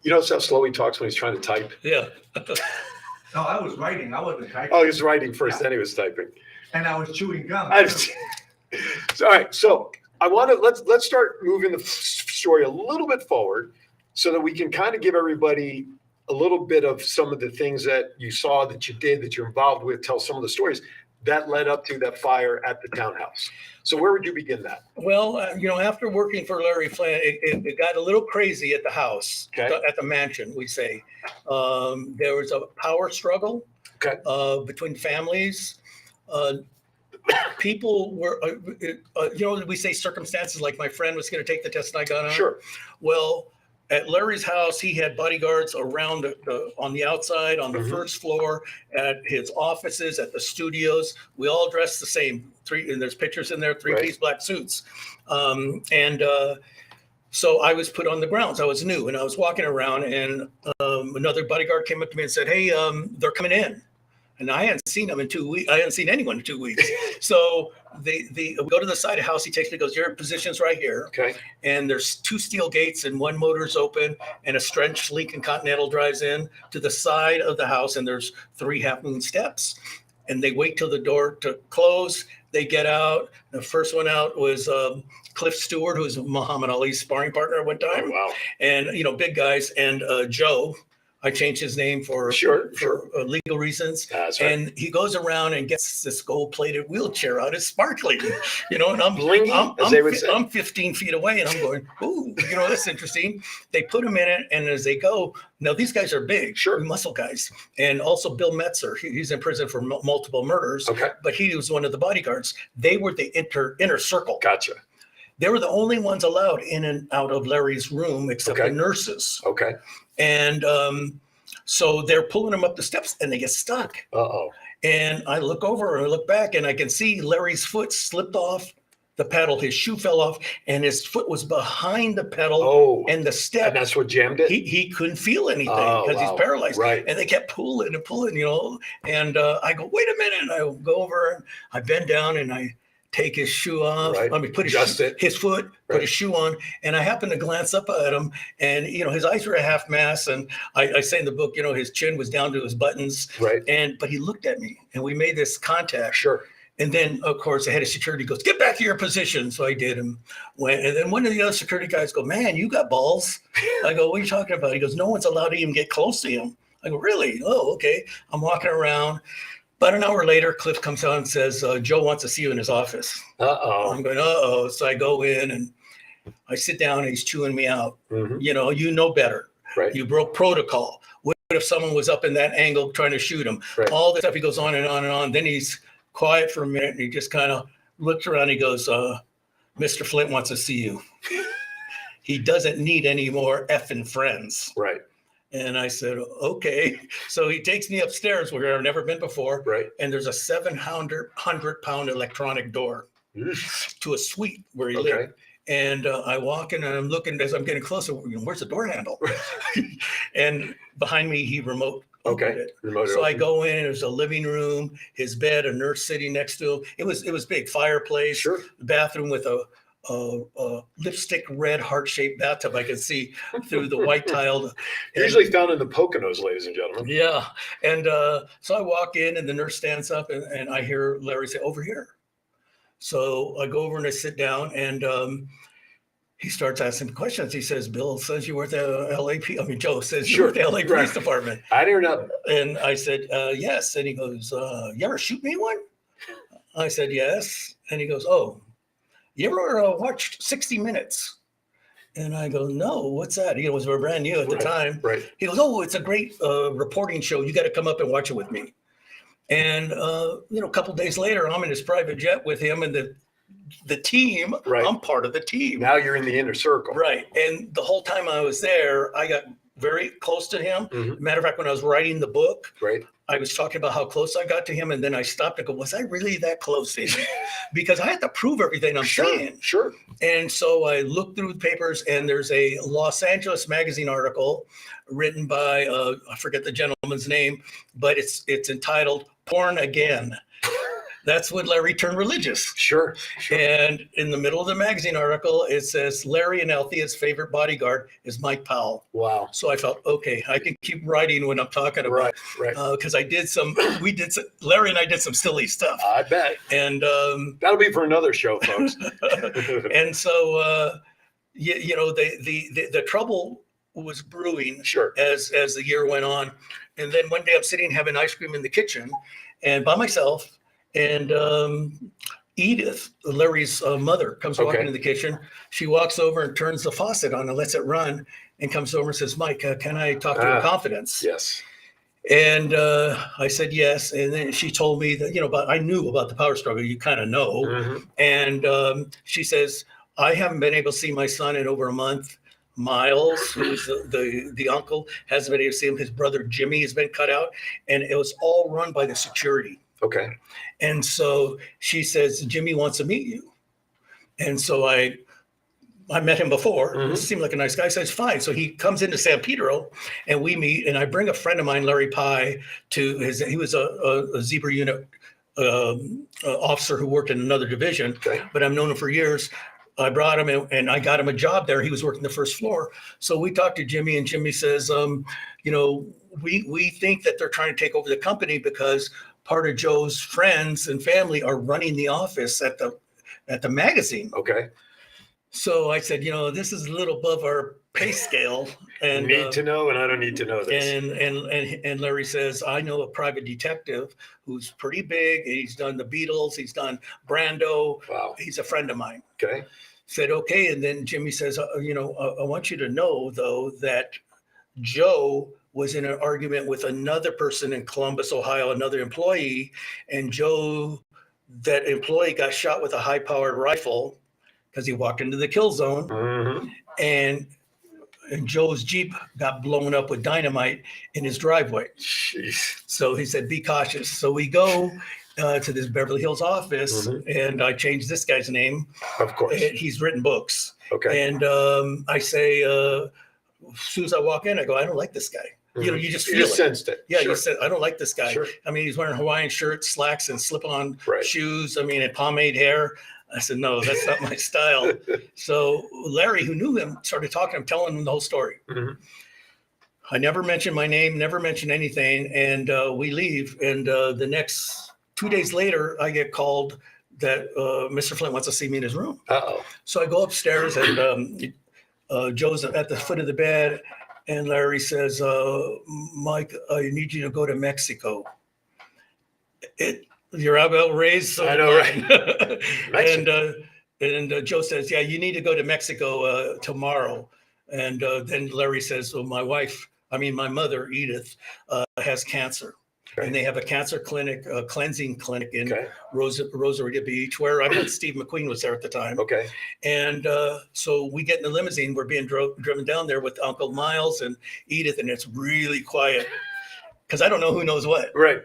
You notice how slow he talks when he's trying to type? Yeah. No, I was writing. I wasn't typing. Oh, he was writing first, then he was typing. And I was chewing gum. So, all right, so I want to let's start moving the story a little bit forward so that we can kind of give everybody a little bit of some of the things that you saw, that you did, that you're involved with, tell some of the stories. that led up to that fire at the townhouse. So where would you begin that? Well, after working for Larry Flynn, it got a little crazy at the house, Okay. at the mansion, we say. There was a power struggle Okay. between families. People were, we say circumstances, like my friend was going to take the test and I got on. Sure. Well, at Larry's house, he had bodyguards around on the outside, on the Mhm. first floor, at his offices, at the studios. We all dressed the same. And there's pictures in there, three-piece black suits. So I was put on the grounds. I was new, and I was walking around, and another bodyguard came up to me and said, "Hey, they're coming in." And I hadn't seen them in 2 weeks. I hadn't seen anyone in 2 weeks. So we go to the side of the house. He takes me, goes, "Your position's right here." Okay. And there's 2 steel gates, and one motor's open, and a Strench Lincoln Continental drives in to the side of the house, and there's 3 Half Moon steps. And they wait till the door to close. They get out. The first one out was Cliff Stewart, who was Muhammad Ali's sparring partner at one time. Oh, wow. And big guys. And Joe. I changed his name for legal reasons. That's right. And he goes around and gets this gold-plated wheelchair out. It's sparkling, and I'm Blingy, as they would say. I'm 15 feet away, and I'm going, "Ooh, that's interesting." They put him in it, and as they go, now these guys are big, muscle guys, and also Bill Metzer. He's in prison for multiple murders. Okay. But he was one of the bodyguards. They were the inner circle. Gotcha. They were the only ones allowed in and out of Larry's room, except the nurses. Okay. And so they're pulling him up the steps, and they get stuck. Uh-oh. And I look over and I look back, and I can see Larry's foot slipped off the pedal. His shoe fell off, and his foot was behind the pedal and the step. And that's what jammed it? He couldn't feel anything because he's paralyzed. Right. And they kept pulling and pulling, And I go, "Wait a minute." And I go over, and I bend down, and I take his shoe off. Right. I mean, put his foot, put his shoe on. And I happened to glance up at him, and, his eyes were a half mask. And I say in the book, his chin was down to his buttons. Right. But he looked at me, and we made this contact. Sure. And then, of course, the head of security goes, "Get back to your position." So I did, and went. And then one of the other security guys go, "Man, you got balls." I go, "What are you talking about?" He goes, "No one's allowed to even get close to him." I go, "Really? Oh, okay." I'm walking around. About an hour later, Cliff comes out and says, "Joe wants to see you in his office." Uh-oh. I'm going, "Uh-oh." So I go in, and I sit down, and he's chewing me out. Mhm. You know better. Right. You broke protocol. What if someone was up in that angle trying to shoot him? Right. All this stuff. He goes on and on and on. Then he's quiet for a minute, and he just kind of looks around. He goes, "Mr. Flint wants to see you." He doesn't need any more effing friends. Right. And I said, "Okay." So he takes me upstairs where I've never been before. Right. And there's a 700-pound electronic door to a suite where he lived. And I walk in, and I'm looking as I'm getting closer. Where's the door handle? And behind me, he remote opened it. So I go in. There's a living room, his bed, a nurse sitting next to him. It was big, fireplace, bathroom with a lipstick red heart-shaped bathtub. I could see through the white tiled. Usually found in the Poconos, ladies and gentlemen. Yeah. And so I walk in, and the nurse stands up, and I hear Larry say, "Over here." So I go over and I sit down, and he starts asking questions. He says, "Bill says you were at the Joe says you were at the LA Police Department." I didn't know. And I said, "Yes." And he goes, "You ever shoot anyone?" I said, "Yes." And he goes, "Oh, you ever watched 60 Minutes? And I go, "No, what's that?" He was brand new at the time. Right. He goes, "Oh, it's a great reporting show. You got to come up and watch it with me." And, a couple of days later, I'm in his private jet with him and the team. Right. I'm part of the team. Now you're in the inner circle. Right. And the whole time I was there, I got very close to him. Mhm. Matter of fact, when I was writing the book, Right. I was talking about how close I got to him, and then I stopped and go, "Was I really that close to him?" Because I had to prove everything I'm saying. Sure. And so I looked through the papers, and there's a Los Angeles magazine article written by I forget the gentleman's name, but it's entitled "Porn Again." That's when Larry turned religious. Sure. And in the middle of the magazine article, it says Larry and Althea's favorite bodyguard is Mike Powell. Wow. So I felt, okay, I can keep writing when I'm talking about right. Because Larry and I did some silly stuff. I bet. And that'll be for another show, folks. and so the trouble was brewing as the year went on. And then one day I'm sitting having ice cream in the kitchen and by myself, And Edith, Larry's mother, comes walking Okay. in the kitchen. She walks over and turns the faucet on and lets it run and comes over and says, Mike, can I talk to you in confidence? Yes. And I said yes. And then she told me that, but I knew about the power struggle. You kind of know. Mhm. And she says, I haven't been able to see my son in over a month. Miles, who's the uncle, hasn't been able to see him. His brother Jimmy has been cut out. And it was all run by the security. Okay. And so she says, Jimmy wants to meet you. And so I met him before. Mhm. He seemed like a nice guy. So it's fine. So he comes into San Pedro and we meet. And I bring a friend of mine, Larry Pye, he was a Zebra unit officer who worked in another division, Okay. but I've known him for years. I brought him and I got him a job there. He was working the first floor. So we talked to Jimmy and Jimmy says, we think that they're trying to take over the company because part of Joe's friends and family are running the office at the magazine. Okay. So I said, this is a little above our pay scale. And Need to know, and I don't need to know this. and Larry says, I know a private detective who's pretty big. He's done the Beatles. He's done Brando. Wow. He's a friend of mine. Okay. Said, okay. And then Jimmy says, I want you to know, though, that Joe was in an argument with another person in Columbus, Ohio, another employee. And that employee got shot with a high-powered rifle because he walked into the kill zone. Mhm. And Joe's Jeep got blown up with dynamite in his driveway. Jeez. So he said, be cautious. So we go to this Beverly Hills office and I changed this guy's name. Of course. And he's written books. Okay. And I say, as soon as I walk in, I go, I don't like this guy. Mhm. You just You feel just it. sensed it. Yeah, Sure. you said, I don't like this guy. Sure. I mean, he's wearing Hawaiian shirts, slacks, and slip-on Right. shoes. I mean, and pomade hair. I said, no, that's not my style. So Larry, who knew him, started talking to him, telling him the whole story. Mhm. I never mentioned my name, never mentioned anything. And we leave. And the next 2 days later, I get called that Mr. Flint wants to see me in his room. Uh-oh. So I go upstairs and Joe's at the foot of the bed. And Larry says, Mike, I need you to go to Mexico. Your eyebrow raised. So I know, right? and Joe says, yeah, you need to go to Mexico tomorrow. And then Larry says, well, my mother, Edith, has cancer. Okay. And they have a cancer clinic, a cleansing clinic in Okay. Rosarita Beach, where I bet Steve McQueen was there at the time. Okay. And so we get in the limousine. We're being driven down there with Uncle Miles and Edith, and it's really quiet because I don't know who knows what. Right.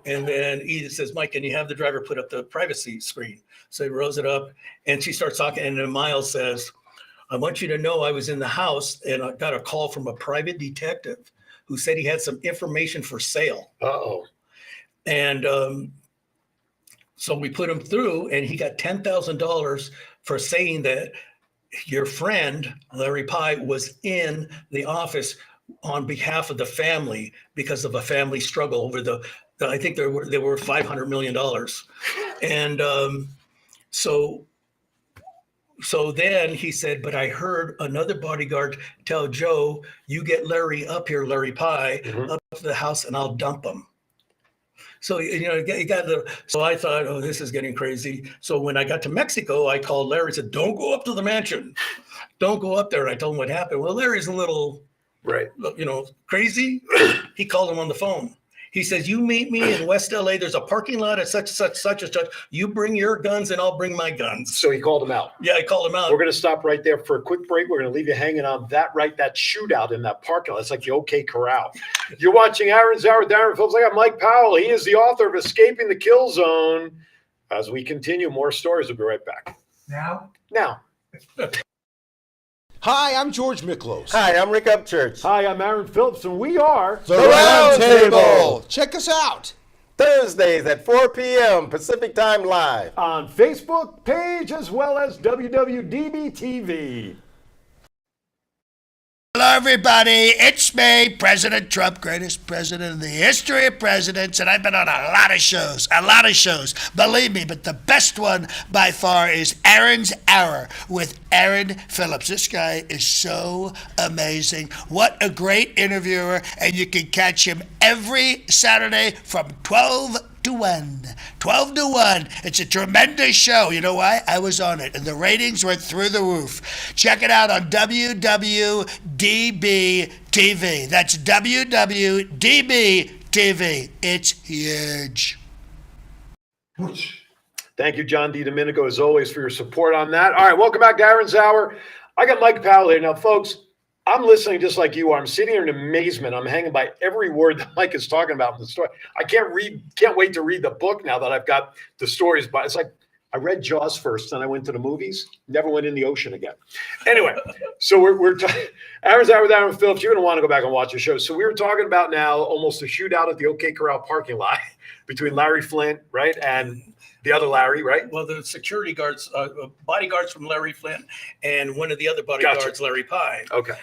And then Edith says, Mike, can you have the driver put up the privacy screen? So he rose it up and she starts talking. And then Miles says, I want you to know I was in the house and I got a call from a private detective who said he had some information for sale. Uh-oh. And so we put him through and he got $10,000 for saying that your friend, Larry Pye, was in the office on behalf of the family because of a family struggle over I think they were $500 million. And so then he said, but I heard another bodyguard tell Joe, you get Larry up here, Larry Pye, up to the house and I'll dump him. So, so I thought, oh, this is getting crazy. So when I got to Mexico, I called Larry and said, don't go up to the mansion. Don't go up there. And I told him what happened. Well, Larry's a little, crazy. He called him on the phone. He says, you meet me in West LA. There's a parking lot at such and such. You bring your guns and I'll bring my guns. So he called him out. Yeah, I called him out. We're going to stop right there for a quick break. We're going to leave you hanging on that shootout in that parking lot. It's like the OK Corral. You're watching Aaron's Hour with Aaron Phillips. I got Mike Powell. He is the author of Escaping the Kill Zone. As we continue, more stories. We'll be right back. Now? Hi, I'm George Miklos. Hi, I'm Rick Upchurch. Hi, I'm Aaron Phillips, and we are The Round Table. Check us out. Thursdays at 4 p.m. Pacific Time Live. on Facebook page as well as WWDBTV. Hello, everybody. It's me, President Trump, greatest president in the history of presidents, and I've been on a lot of shows. Believe me, but the best one by far is Aaron's Hour with Aaron Phillips. This guy is so amazing. What a great interviewer, and you can catch him every Saturday from 12 to 1. 12 to 1. It's a tremendous show. You know why? I was on it, and the ratings went through the roof. Check it out on WWDBTV. That's WWDBTV. It's huge. Thank you, John D. Domenico, as always, for your support on that. All right, welcome back to Aaron's Hour. I got Mike Powell here. Now, folks, I'm listening just like you are. I'm sitting here in amazement. I'm hanging by every word that Mike is talking about in the story. I can't wait to read the book now that I've got the stories. But it's like I read Jaws first, then I went to the movies, never went in the ocean again. Anyway, so we're talking Aaron's Hour with Aaron Phillips. You're going to want to go back and watch the show. So we were talking about now almost a shootout at the OK Corral parking lot between Larry Flint, right, and the other Larry, right? Well, the security guards, bodyguards from Larry Flint, and one of the other bodyguards, Gotcha. Larry Pye. Okay.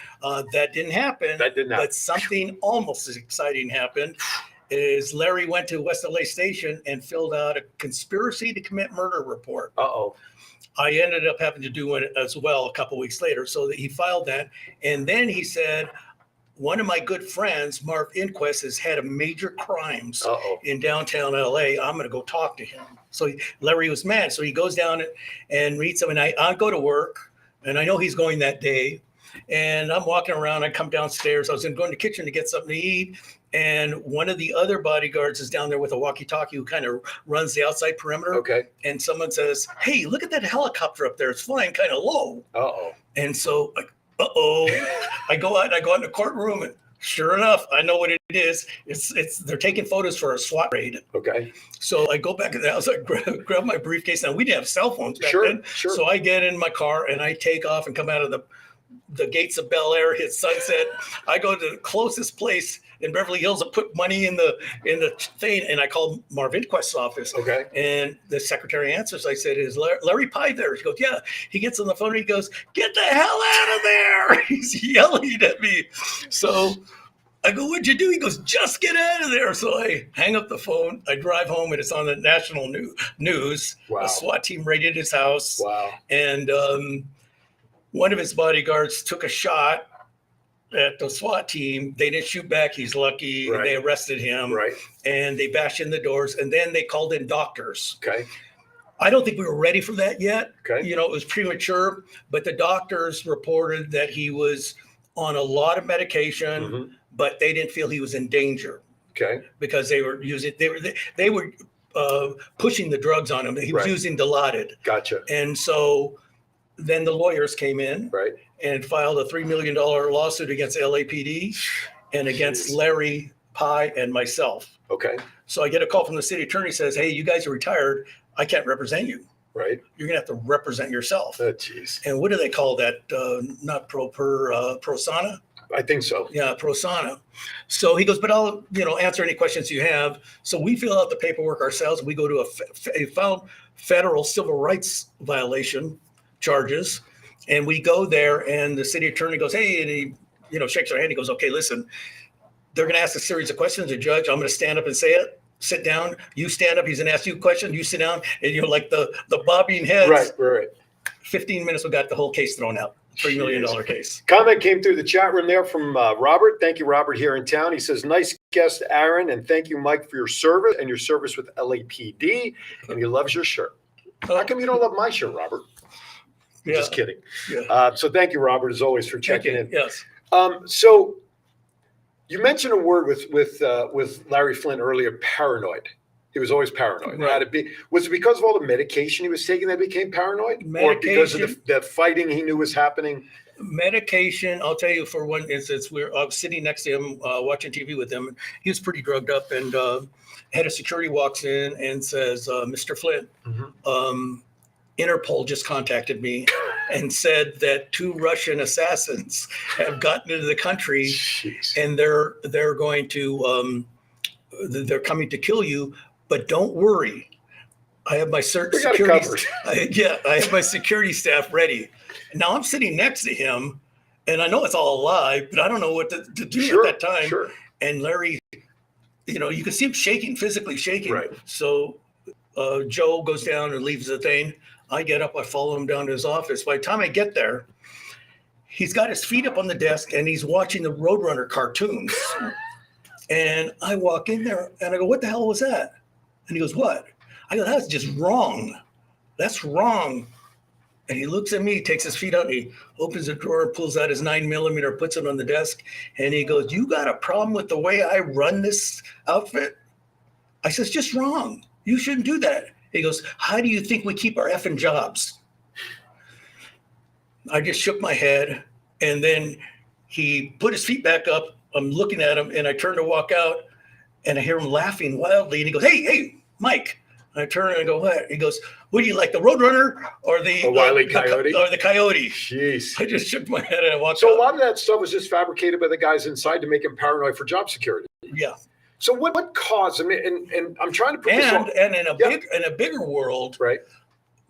That didn't happen. That didn't happen. But something almost as exciting happened. Is Larry went to West LA Station and filled out a conspiracy to commit murder report. Uh-oh. I ended up having to do one as well a couple weeks later. So that he filed that, and then he said, one of my good friends, Marv Inquest, has had a major crimes in downtown LA. I'm going to go talk to him. So Larry was mad. So he goes down and meets him. And I go to work, and I know he's going that day. And I'm walking around. I come downstairs. I was going to the kitchen to get something to eat. And one of the other bodyguards is down there with a walkie-talkie who kind of runs the outside perimeter. Okay. And someone says, "Hey, look at that helicopter up there. It's flying kind of low." Uh-oh. And so, I go out in the courtroom, and sure enough, I know what it is. It's they're taking photos for a SWAT raid. Okay. So I go back in the house, I grab my briefcase. Now we didn't have cell phones back then. Sure. So I get in my car and I take off and come out of the gates of Bel Air, hit Sunset. I go to the closest place in Beverly Hills. I put money in the thing, and I called Marvin Quest's office. Okay. And the secretary answers. I said, "Is Larry Pye there?" He goes, "Yeah." He gets on the phone and he goes, "Get the hell out of there!" He's yelling at me. So I go, "What'd you do?" He goes, "Just get out of there." So I hang up the phone. I drive home, and it's on the national news. Wow. A SWAT team raided his house. Wow. And one of his bodyguards took a shot at the SWAT team. They didn't shoot back. He's lucky. Right. They arrested him. Right. And they bashed in the doors. And then they called in doctors. Okay. I don't think we were ready for that yet. Okay. You know, it was premature. But the doctors reported that he was on a lot of medication, but they didn't feel he was in danger. Okay. Because they were pushing the drugs on him. He was using Dilaudid. Gotcha. And so then the lawyers came in and filed a $3 million lawsuit against LAPD and against Larry Pye and myself. Okay. So I get a call from the city attorney, says, "Hey, you guys are retired. I can't represent you. Right. You're going to have to represent yourself." Oh, jeez. And what do they call that? Not prosana? I think so. Yeah, prosana. So he goes, "But I'll, answer any questions you have." So we fill out the paperwork ourselves. We go to a federal civil rights violation charges, and we go there, and the city attorney goes, "Hey," and he, shakes our hand. He goes, "Okay, listen, they're going to ask a series of questions. The judge, I'm going to stand up and say it. Sit down. You stand up. He's going to ask you a question. You sit down." And you're like the bobbing heads. Right. 15 minutes, we got the whole case thrown out. $3 million case. Comment came through the chat room there from Robert. Thank you, Robert, here in town. He says, "Nice guest, Aaron, and thank you, Mike, for your service and your service with LAPD. And he loves your shirt." How come you don't love my shirt, Robert? Yeah. Just kidding. Yeah. So thank you, Robert, as always, for checking in. Yes. So you mentioned a word with Larry Flint earlier, paranoid. He was always paranoid. Right. Was it because of all the medication he was taking that became paranoid? Or because of the fighting he knew was happening? Medication, I'll tell you, for one instance, I was sitting next to him, watching TV with him. He was pretty drugged up, and head of security walks in and says, "Mr. Flint, Interpol just contacted me and said that 2 Russian assassins have gotten into the country." Jeez. And they're going to they're coming to kill you, but don't worry, I have my security. I have my security staff ready. Now I'm sitting next to him, and I know it's all a lie, but I don't know what to do at that time. Sure. And Larry, you can see him shaking, physically shaking. Right. So Joe goes down and leaves the thing. I get up, I follow him down to his office. By the time I get there, he's got his feet up on the desk and he's watching the Roadrunner cartoons. And I walk in there and I go, "What the hell was that?" And he goes, what? I go, that's just wrong. That's wrong. And he looks at me, takes his feet out, and he opens the drawer, pulls out his 9mm, puts it on the desk, and he goes, you got a problem with the way I run this outfit? I says, just wrong. You shouldn't do that. He goes, how do you think we keep our effing jobs? I just shook my head, and then he put his feet back up. I'm looking at him, and I turn to walk out, and I hear him laughing wildly, and he goes, hey, Mike. And I turn and I go, what? He goes, what do you like, the Roadrunner or the Wile E. Coyote? Or the Coyote? Jeez. I just shook my head and I walked So out. a lot of that stuff was just fabricated by the guys inside to make him paranoid for job security. Yeah. So what caused? I mean, and I'm trying to put this on. And in a bigger world, Right.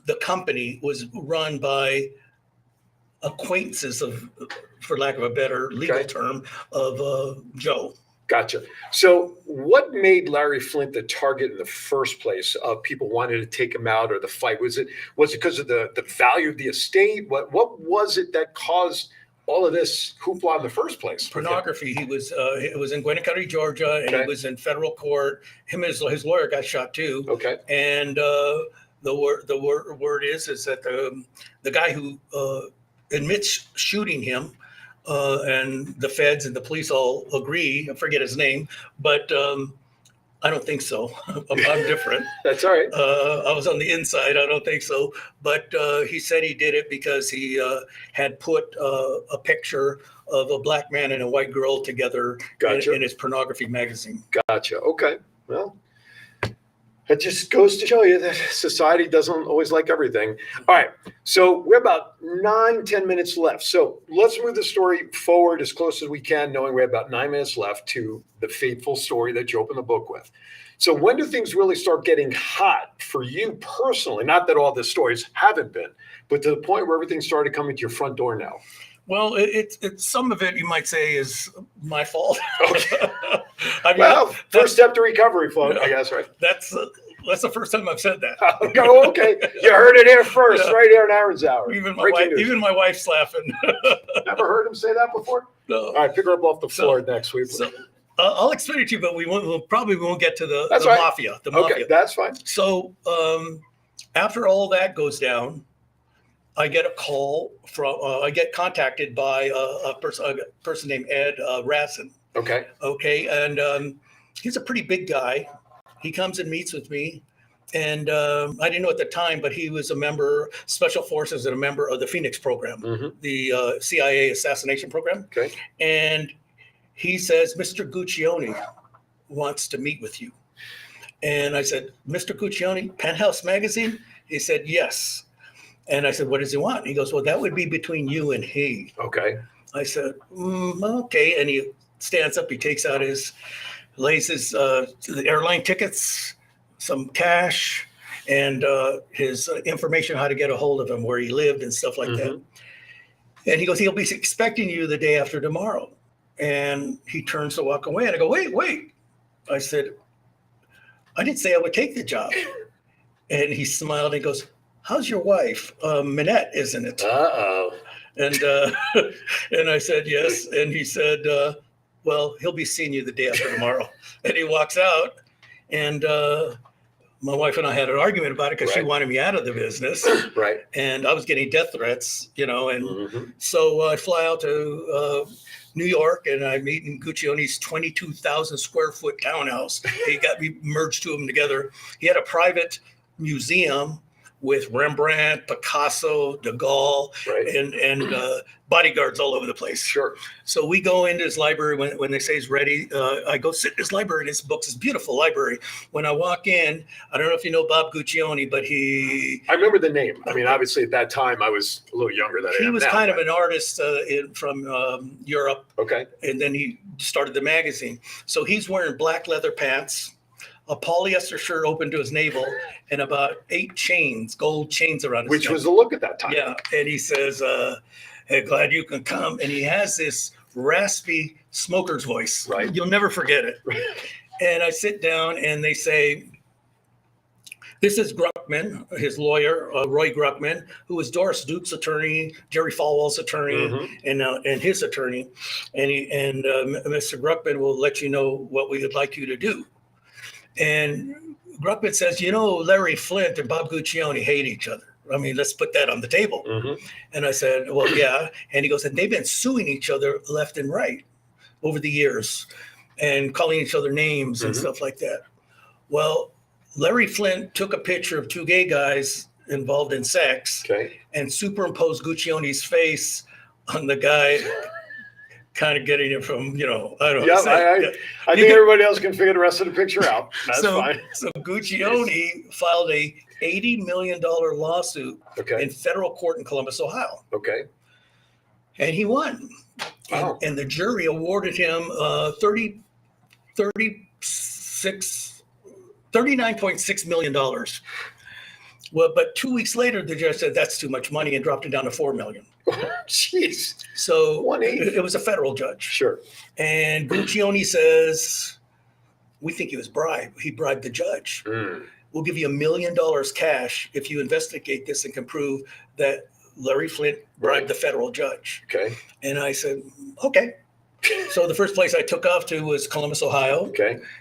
the company was run by acquaintances of, for lack of a better legal term, of Joe. Gotcha. So what made Larry Flynt the target in the first place of people wanting to take him out or the fight? Was it because of the value of the estate? What was it that caused all of this hoopla in the first place? Pornography. He was it was in Gwinnett County, Georgia, and he was in federal court. Him and his lawyer got shot too. Okay. And the word is that the guy who admits shooting him, and the feds and the police all agree. I forget his name, but I don't think so. I'm different. That's all right. I was on the inside. I don't think so. But he said he did it because he had put a picture of a black man and a white girl together in his pornography magazine. Gotcha. Okay. Well, it just goes to show you that society doesn't always like everything. All right. So we're about 9-10 minutes left. So let's move the story forward as close as we can, knowing we have about 9 minutes left to the fateful story that you opened the book with. So when do things really start getting hot for you personally? Not that all the stories haven't been, but to the point where everything started coming to your front door now. Well, it's some of it you might say is my fault. Okay. I mean, well, first step to recovery, folks, I guess, right? That's the first time I've said that. Okay. You heard it here first, right here in Aaron's Hour. Even my wife's laughing. Never heard him say that before? No. All right, pick her up off the floor next week. So, I'll explain it to you, but we probably won't get to the right. mafia. The okay, mafia. That's fine. So after all that goes down, I get a call from. I get contacted by a person named Ed Rassin. Okay. Okay, and he's a pretty big guy. He comes and meets with me, and I didn't know at the time, but he was a member, Special Forces, and a member of the Phoenix program, the CIA assassination program. Okay. And he says, Mr. Guccione wants to meet with you. And I said, Mr. Guccione, Penthouse Magazine? He said, yes. And I said, what does he want? He goes, well, that would be between you and he. Okay. I said, okay. And he stands up, he takes out lays his the airline tickets, some cash, and his information how to get a hold of him, where he lived and stuff like that. And he goes, he'll be expecting you the day after tomorrow. And he turns to walk away. And I go, wait. I said, I didn't say I would take the job. And he smiled and goes, how's your wife? Minette, isn't it? Uh-oh. And I said, yes. And he said, well, he'll be seeing you the day after tomorrow. And he walks out. And my wife and I had an argument about it because she wanted me out of the business. Right. And I was getting death threats, and so I fly out to New York, and I meet in Guccione's 22,000 square foot townhouse. He got me merged to him together. He had a private museum with Rembrandt, Picasso, Degas, and bodyguards all over the place. Sure. So we go into his library when they say he's ready. I go sit in his library, and his books, his beautiful library. When I walk in, I don't know if you know Bob Guccione, but I remember the name. I mean, obviously at that time I was a little younger than I am now. He was kind of an artist from Europe. Okay. And then he started the magazine. So he's wearing black leather pants, a polyester shirt open to his navel, and about 8 chains, gold chains around his neck. Which was the look at that time. Yeah. And he says, hey, glad you can come. And he has this raspy smoker's voice. Right. You'll never forget it. And I sit down, and they say, this is Gruckman, his lawyer, Roy Gruckman, who was Doris Duke's attorney, Jerry Falwell's attorney, and his attorney. And Mr. Gruckman will let you know what we would like you to do. And Gruckman says, Larry Flint and Bob Guccione hate each other. I mean, let's put that on the table. And I said, well, yeah. And he goes, and they've been suing each other left and right over the years and calling each other names and stuff like that. Well, Larry Flint took a picture of two gay guys involved in sex and superimposed Guccione's face on the guy kind of getting it from, I don't know. I think everybody else can figure the rest of the picture out. That's fine. So Guccione filed a $80 million lawsuit in federal court in Columbus, Ohio. And he won. Wow. And the jury awarded him $39.6 million. Well, but 2 weeks later, the judge said that's too much money and dropped it down to $4 million. Jeez. So 180. it was a federal judge. Sure. And Guccione says, we think he was bribed. He bribed the judge. We'll give you $1 million cash if you investigate this and can prove that Larry Flint bribed the federal judge. And I said, okay. So the first place I took off to was Columbus, Ohio.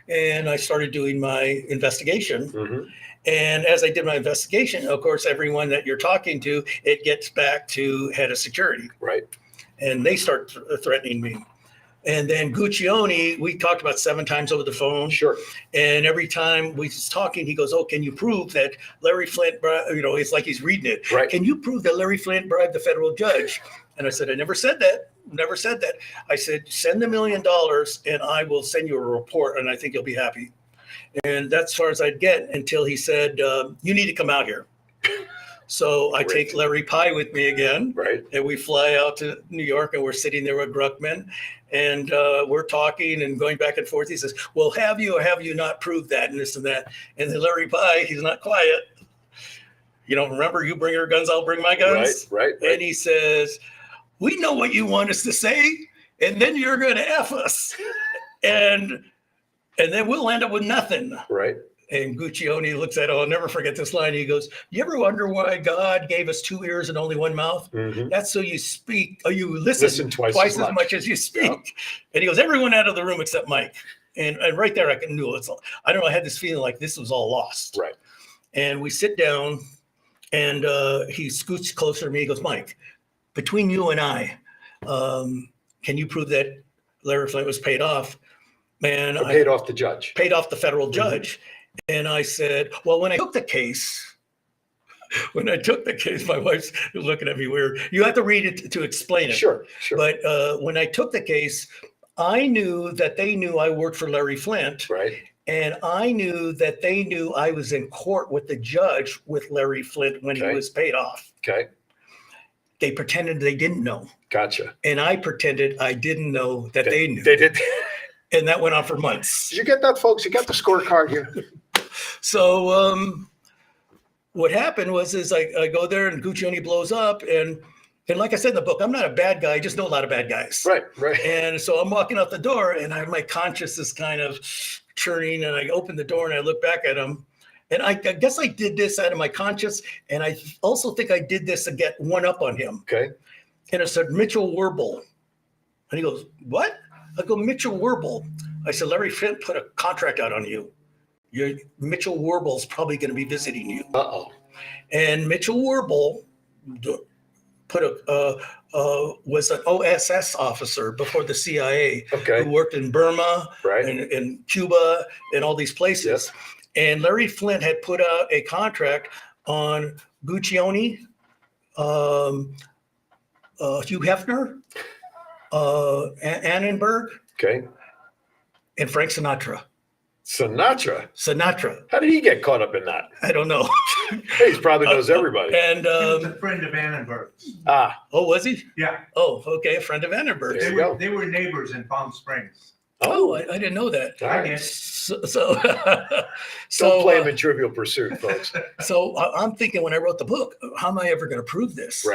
And I started doing my investigation. And as I did my investigation, of course, everyone that you're talking to, it gets back to head of security. And they start threatening me. And then Guccione, we talked about 7 times over the phone. And every time we was talking, he goes, oh, can you prove that Larry Flint, it's like he's reading it. Can you prove that Larry Flint bribed the federal judge? And I said, I never said that. Never said that. I said, send $1 million and I will send you a report and I think you'll be happy. And that's as far as I'd get until he said, you need to come out here. So I take Larry Pye with me again. And we fly out to New York and we're sitting there with Gruckman and we're talking and going back and forth. He says, well, have you or have you not proved that and this and that? And then Larry Pye, he's not quiet. You don't remember, you bring your guns, I'll bring my guns. And he says, we know what you want us to say, and then you're going to F us. And then we'll end up with nothing. And Guccione looks at it. I'll never forget this line. He goes, you ever wonder why God gave us 2 ears and only 1 mouth? That's so you speak, or you listen twice as much as you speak. And he goes, everyone out of the room except Mike. And right there, I knew it's. I don't know. I had this feeling like this was all lost. And we sit down, and he scoots closer to me. He goes, Mike, between you and I, can you prove that Larry Flint was paid off? And I paid off the judge. Paid off the federal judge. And I said, well, when I took the case, my wife's looking at me weird. You have to read it to explain it. Sure. But when I took the case, I knew that they knew I worked for Larry Flint. And I knew that they knew I was in court with the judge with Larry Flint when he was paid off. They pretended they didn't know. Gotcha. And I pretended I didn't know that they knew. They did. And that went on for months. Did you get that, folks? You got the scorecard here. So what happened was I go there and Guccione blows up. And like I said in the book, I'm not a bad guy. I just know a lot of bad guys. And so I'm walking out the door and my conscience is kind of churning. And I open the door and I look back at him. And I guess I did this out of my conscience. And I also think I did this to get one up on him. And it said, Mitchell Werble. And he goes, what? I go, Mitchell Werble. I said, Larry Flint put a contract out on you. Mitchell Werble's probably going to be visiting you. And Mitchell Werble was an OSS officer before the CIA who worked in Burma and in Cuba and all these places. And Larry Flint had put out a contract on Guccione, Hugh Hefner, Annenberg, and Frank Sinatra. Sinatra. How did he get caught up in that? I don't know. He probably knows everybody. And he was a friend of Annenberg's. Oh, was he? Yeah. Oh, okay, a friend of Annenberg's. They were neighbors in Palm Springs. Oh, I didn't know that. I did. So don't play him in Trivial Pursuit, folks. So I'm thinking when I wrote the book, how am I ever going to prove this?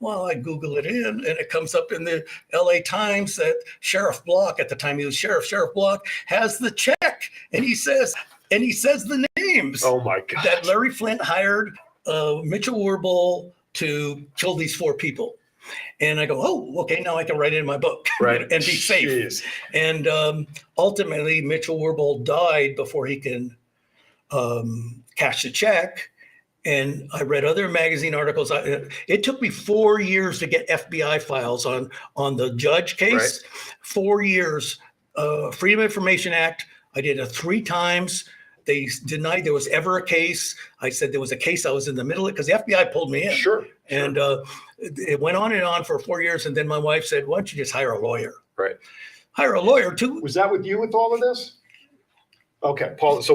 Well, I Google it in, and it comes up in the LA Times that Sheriff Block, at the time he was Sheriff Block, has the check, and he says the names. Oh my God! That Larry Flint hired Mitchell Werble to kill these 4 people. And I go, oh, okay, now I can write it in my book and be safe. And ultimately, Mitchell Werble died before he can cashed a check. And I read other magazine articles. It took me 4 years to get FBI files on the judge case. Right. 4 years. Freedom of Information Act. I did it 3 times. They denied there was ever a case. I said there was a case. I was in the middle of it because the FBI pulled me in. Sure. And it went on and on for 4 years. And then my wife said, why don't you just hire a lawyer? Right. Hire a lawyer too. Was that with you with all of this? Okay, Paul. So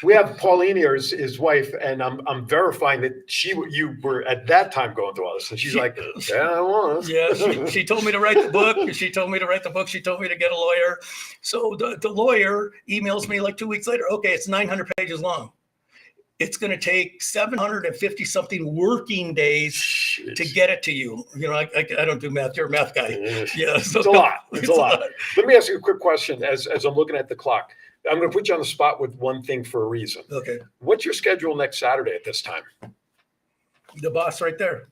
we have Pauline here, his wife, and I'm verifying that you were at that time going through all this, and she's like, "Yeah, I was." Yeah, she told me to write the book. She told me to get a lawyer. So the lawyer emails me like 2 weeks later. Okay, it's 900 pages long. It's going to take 750 something working days to get it to you. You know, I don't do math. You're a math guy. Yeah, so It's a lot. It's a lot. Let me ask you a quick question as I'm looking at the clock. I'm going to put you on the spot with one thing for a reason. Okay. What's your schedule next Saturday at this time? The boss right there.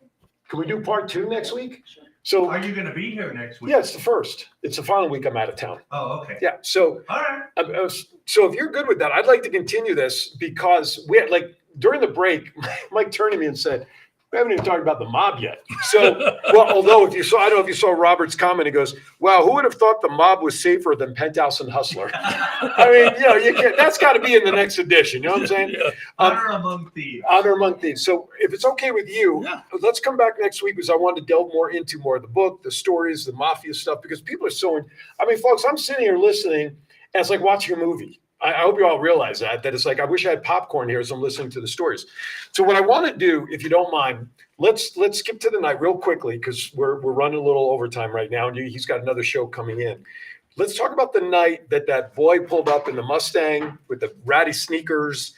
Can we do part 2 next week? So, Are you going to be here next week? yeah, it's the first. It's the final week I'm out of town. Oh, okay. Yeah. So, All right. so if you're good with that, I'd like to continue this because we had during the break, Mike turned to me and said, we haven't even talked about the mob yet. So, well, although I don't know if you saw Robert's comment, he goes, wow, who would have thought the mob was safer than Penthouse and Hustler? I mean, you can't, that's got to be in the next edition. You know what I'm saying? Yeah. Honor among thieves. Honor among thieves. So if it's okay with you, Yeah. let's come back next week because I want to delve more into more of the book, the stories, the mafia stuff, because people are folks, I'm sitting here listening and it's like watching a movie. I hope you all realize that it's like, I wish I had popcorn here as I'm listening to the stories. So what I want to do, if you don't mind, let's skip to the night real quickly because we're running a little overtime right now. And he's got another show coming in. Let's talk about the night that boy pulled up in the Mustang with the ratty sneakers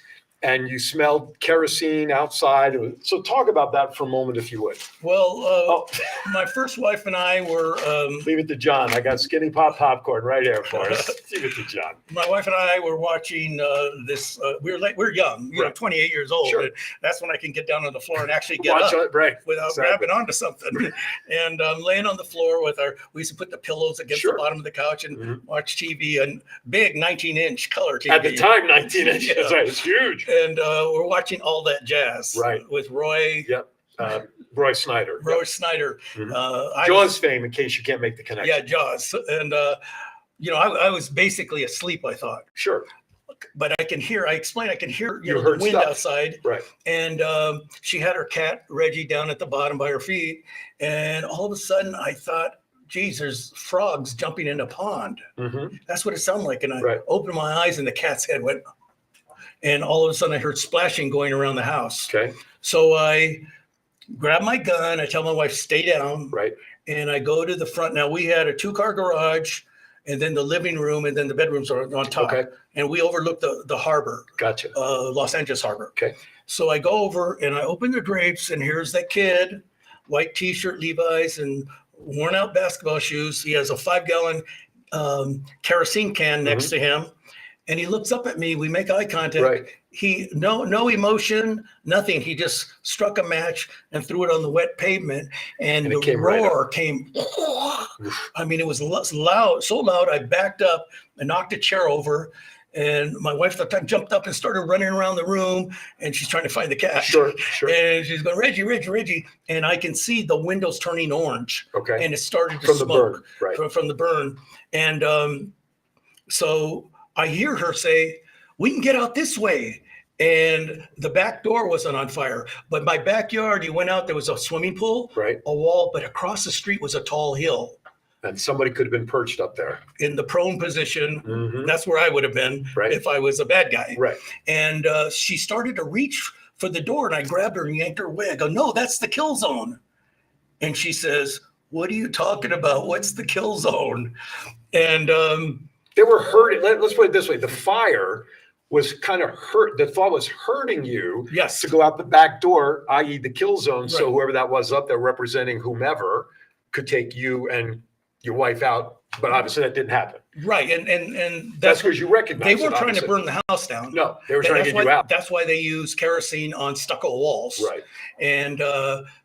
and you smelled kerosene outside. So talk about that for a moment, if you would. Well, my first wife and I were. Leave it to John. I got Skinny Pop popcorn right here for us. Leave it to John. My wife and I were watching this. We're young, Right. 28 years old. Sure. And that's when I can get down on the floor and actually get Watch up it, right. without Exactly. grabbing onto something. And laying on the floor we used to put the pillows against Sure. the bottom of the couch and Mhm. watch TV, and big 19-inch color TV. At the time, 19 inches. Yeah. Right. It's huge. And we're watching All That Jazz. Right. With Roy. Yep. Roy Snyder. Roy Yep. Snyder. Mhm. I Jaws fame, in case you can't make the connection. Yeah, Jaws. And, I was basically asleep, I thought. Sure. But I can hear You the heard wind stuff. outside. Right. And she had her cat, Reggie, down at the bottom by her feet. And all of a sudden I thought, geez, there's frogs jumping in a pond. Mm-hmm. That's what it sounded like. And I Right. opened my eyes and the cat's head went. And all of a sudden I heard splashing going around the house. Okay. So I grab my gun. I tell my wife, stay down. Right. And I go to the front. Now we had a 2-car garage and then the living room and then the bedrooms are on top. Okay. And we overlook the harbor, Gotcha. Los Angeles harbor. Okay. So I go over and I open the drapes and here's that kid, white t-shirt, Levi's and worn out basketball shoes. He has a 5-gallon kerosene can next to him. And he looks up at me. We make eye contact. Right. He no emotion, nothing. He just struck a match and threw it on the wet pavement, and And it the came right roar came. I mean, it was loud, so loud. I backed up and knocked a chair over, and my wife at the time jumped up and started running around the room, and she's trying to find the cat. Sure. And she's going, Reggie, and I can see the windows turning orange. Okay. And it started to From the smoke burn. Right. from the burn, and so I hear her say, we can get out this way. And the back door wasn't on fire. But my backyard, you went out, there was a swimming pool, Right. a wall, but across the street was a tall hill. And somebody could have been perched up there. In the prone position, Mhm. that's where I would have been Right. if I was a bad guy. Right. And she started to reach for the door, and I grabbed her and yanked her away. I go, no, that's the kill zone. And she says, what are you talking about? What's the kill zone? And They were hurting. Let's put it this way. The fire was kind of hurt. The thought was hurting you yes, to go out the back door, i.e. the kill zone. So Right. whoever that was up there representing whomever could take you and your wife out But obviously that didn't happen. Right, and That's because you recognize they it, weren't trying to obviously. burn the house down. No, they were trying to That's get you why- out. That's why they use kerosene on stucco walls. Right. And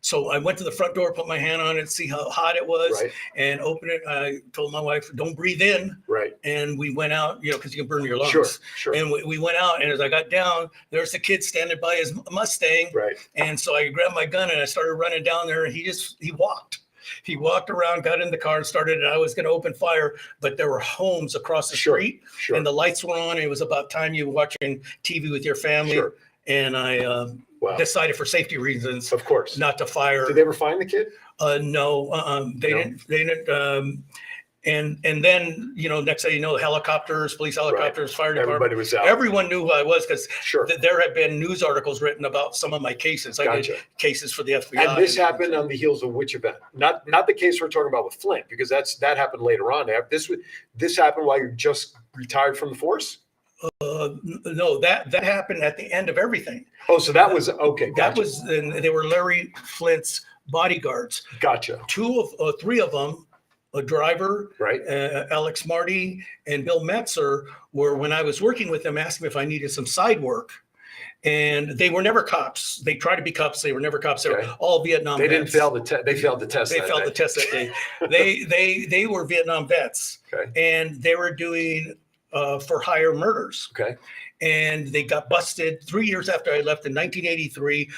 so I went to the front door, put my hand on it, see how hot it was, Right. and opened it. I told my wife, "Don't breathe in." Right. And we went out, because you can burn your lungs. Sure, sure. And we went out, and as I got down, there's the kid standing by his Mustang. Right. And so I grabbed my gun and I started running down there, and he walked. He walked around, got in the car, and started. And I was going to open fire, but there were homes across the Sure, street, sure. and the lights were on. And it was about time you were watching TV with your family. Sure. And I Wow. decided, for safety reasons, Of course. not to fire. Did they ever find the kid? No, they No? didn't. They didn't. And then, next thing you know, helicopters, police helicopters, fire department. Everybody was out. Everyone knew who I was because Sure. there had been news articles written about some of my cases. I Gotcha. did cases for the FBI. And this happened on the heels of which event? Not the case we're talking about with Flint, because that happened later on. This happened while you just retired from the force? No, that happened at the end of everything. Oh, so that was okay. That Gotcha. was, and they were Larry Flint's bodyguards. Gotcha. Three of them, a driver, Right. Alex Marty and Bill Metzer, were, when I was working with them, asked me if I needed some side work. And they were never cops. They tried to be cops. They were never cops. They Okay. were all Vietnam They vets. didn't fail the test. They failed the test. They that failed day. the test that day. They were Vietnam vets. Okay. And they were doing for hire murders. Okay. And they got busted 3 years after I left in 1983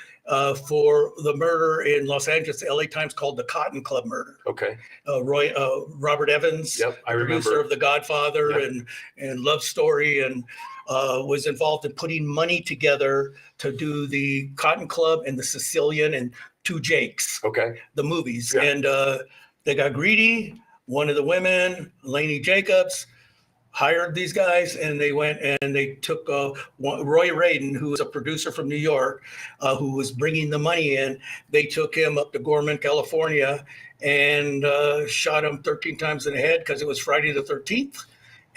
for the murder in Los Angeles, the LA Times called the Cotton Club murder. Okay. Robert Evans, Yep, I producer remember. of The Godfather Yep. and Love Story, and was involved in putting money together to do the Cotton Club and the Sicilian and Two Jakes, Okay. the movies. Yeah. And they got greedy. One of the women, Lainey Jacobs, hired these guys, and they went and they took Roy Radin, who was a producer from New York, who was bringing the money in. They took him up to Gorman, California, and shot him 13 times in the head because it was Friday the 13th.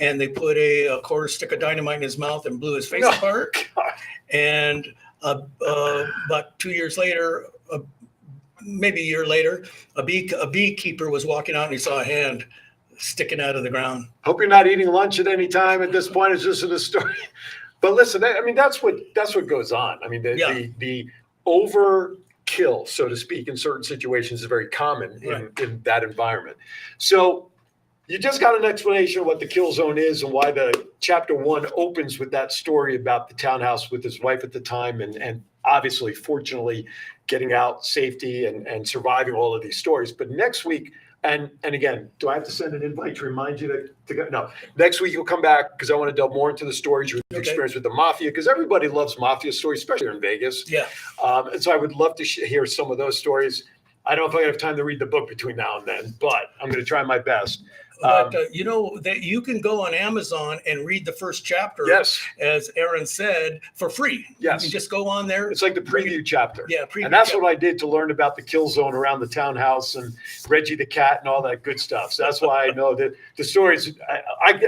And they put a quarter stick of dynamite in his mouth and blew his face No. apart. And about 2 years later, maybe a year later, a beekeeper was walking out and he saw a hand sticking out of the ground. Hope you're not eating lunch at any time at this point. It's just in the story. But listen, I mean, that's what goes on. I mean, the overkill, so to speak, in certain situations is very common in that environment. So you just got an explanation of what the kill zone is and why the chapter 1 opens with that story about the townhouse with his wife at the time, and obviously, fortunately, getting out safety and surviving all of these stories. But next week, and again, do I have to send an invite to remind you to go? No, next week you'll come back because I want to delve more into the stories you've experienced with the mafia, because everybody loves mafia stories, especially here in Vegas. Yeah. And so I would love to hear some of those stories. I don't know if I have time to read the book between now and then, but I'm going to try my best. But that you can go on Amazon and read the first chapter, Yes. as Aaron said, for free. Yes. You can just go on there. It's like the preview chapter. Yeah, preview and that's chapter. what I did to learn about the kill zone around the townhouse and Reggie the cat and all that good stuff. So that's why I know that the stories.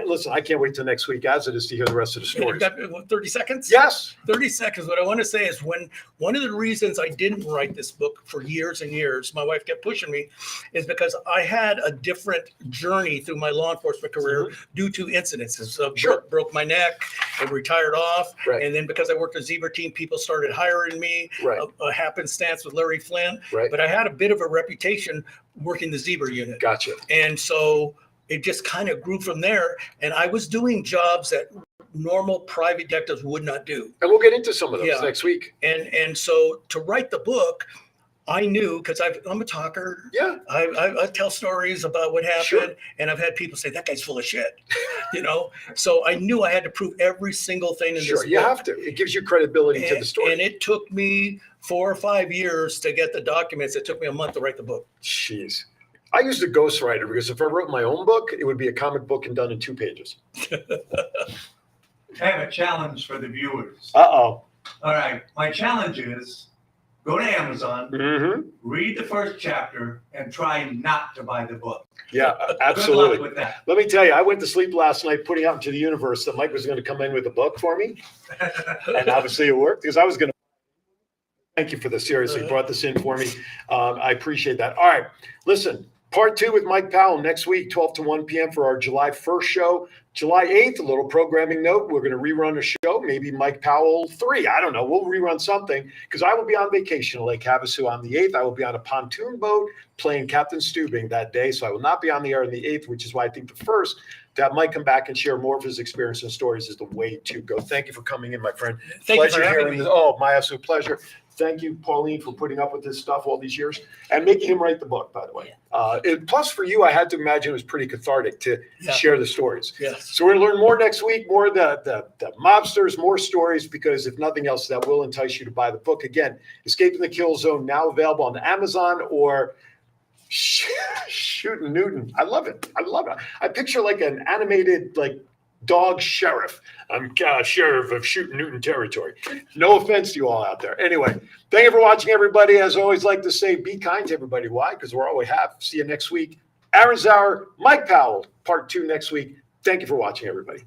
Listen, I can't wait till next week as it is to hear the rest of the And you've stories. got 30 seconds? Yes. 30 seconds. What I want to say is, when one of the reasons I didn't write this book for years and years, my wife kept pushing me, is because I had a different journey through my law enforcement career due to incidences. Sure. Broke my neck and retired off. Right. And then because I worked at Zebra Team, people started hiring me. Right. A happenstance with Larry Flynn. Right. But I had a bit of a reputation working the Zebra unit. Gotcha. And so it just kind of grew from there. And I was doing jobs that normal private detectives would not do. And we'll get into some of those Yeah. next week. And so to write the book, I knew, because I'm a talker. Yeah. I tell stories about what happened, Sure. and I've had people say that guy's full of shit, So I knew I had to prove every single thing in Sure. this You book. have to. It gives you credibility to the story. And it took me 4 or 5 years to get the documents. It took me a month to write the book. Jeez. I used a ghostwriter because if I wrote my own book, it would be a comic book and done in 2 pages. I have a challenge for the viewers. Uh-oh. All right. My challenge is go to Amazon, Mm-hmm. read the first chapter, and try not to buy the book. Yeah, Good absolutely. luck with that. Let me tell you, I went to sleep last night putting out into the universe that Mike was going to come in with a book for me. And obviously it worked because I was going to. Thank you for this. Seriously, brought this in for me. I appreciate that. All right. Listen, Part 2 with Mike Powell next week, 12 to 1 p.m. for our July 1st show. July 8th, a little programming note. We're going to rerun a show, maybe Mike Powell 3. I don't know. We'll rerun something because I will be on vacation in Lake Havasu on the 8th. I will be on a pontoon boat playing Captain Stubing that day. So I will not be on the air on the 8th, which is why I think the 1st, to have Mike come back and share more of his experience and stories is the way to go. Thank you for coming in, my friend. Thank you for Pleasure having hearing me. this. Oh, my absolute pleasure. Thank you, Pauline, for putting up with this stuff all these years and making him write the book, by the way. Plus, for you, I had to imagine it was pretty cathartic to share the stories. Yes. So we're going to learn more next week, more of the mobsters, more stories, because if nothing else, that will entice you to buy the book. Again, Escaping the Kill Zone, now available on Amazon or Shooting Newton. I love it. I love it. I picture like an animated, like, dog sheriff. I'm sheriff of Shooting Newton territory. No offense to you all out there. Anyway, thank you for watching, everybody. As I always like to say, be kind to everybody. Why? Because we're all we have. See you next week. Aaron Zauer, Mike Powell, part 2 next week. Thank you for watching, everybody.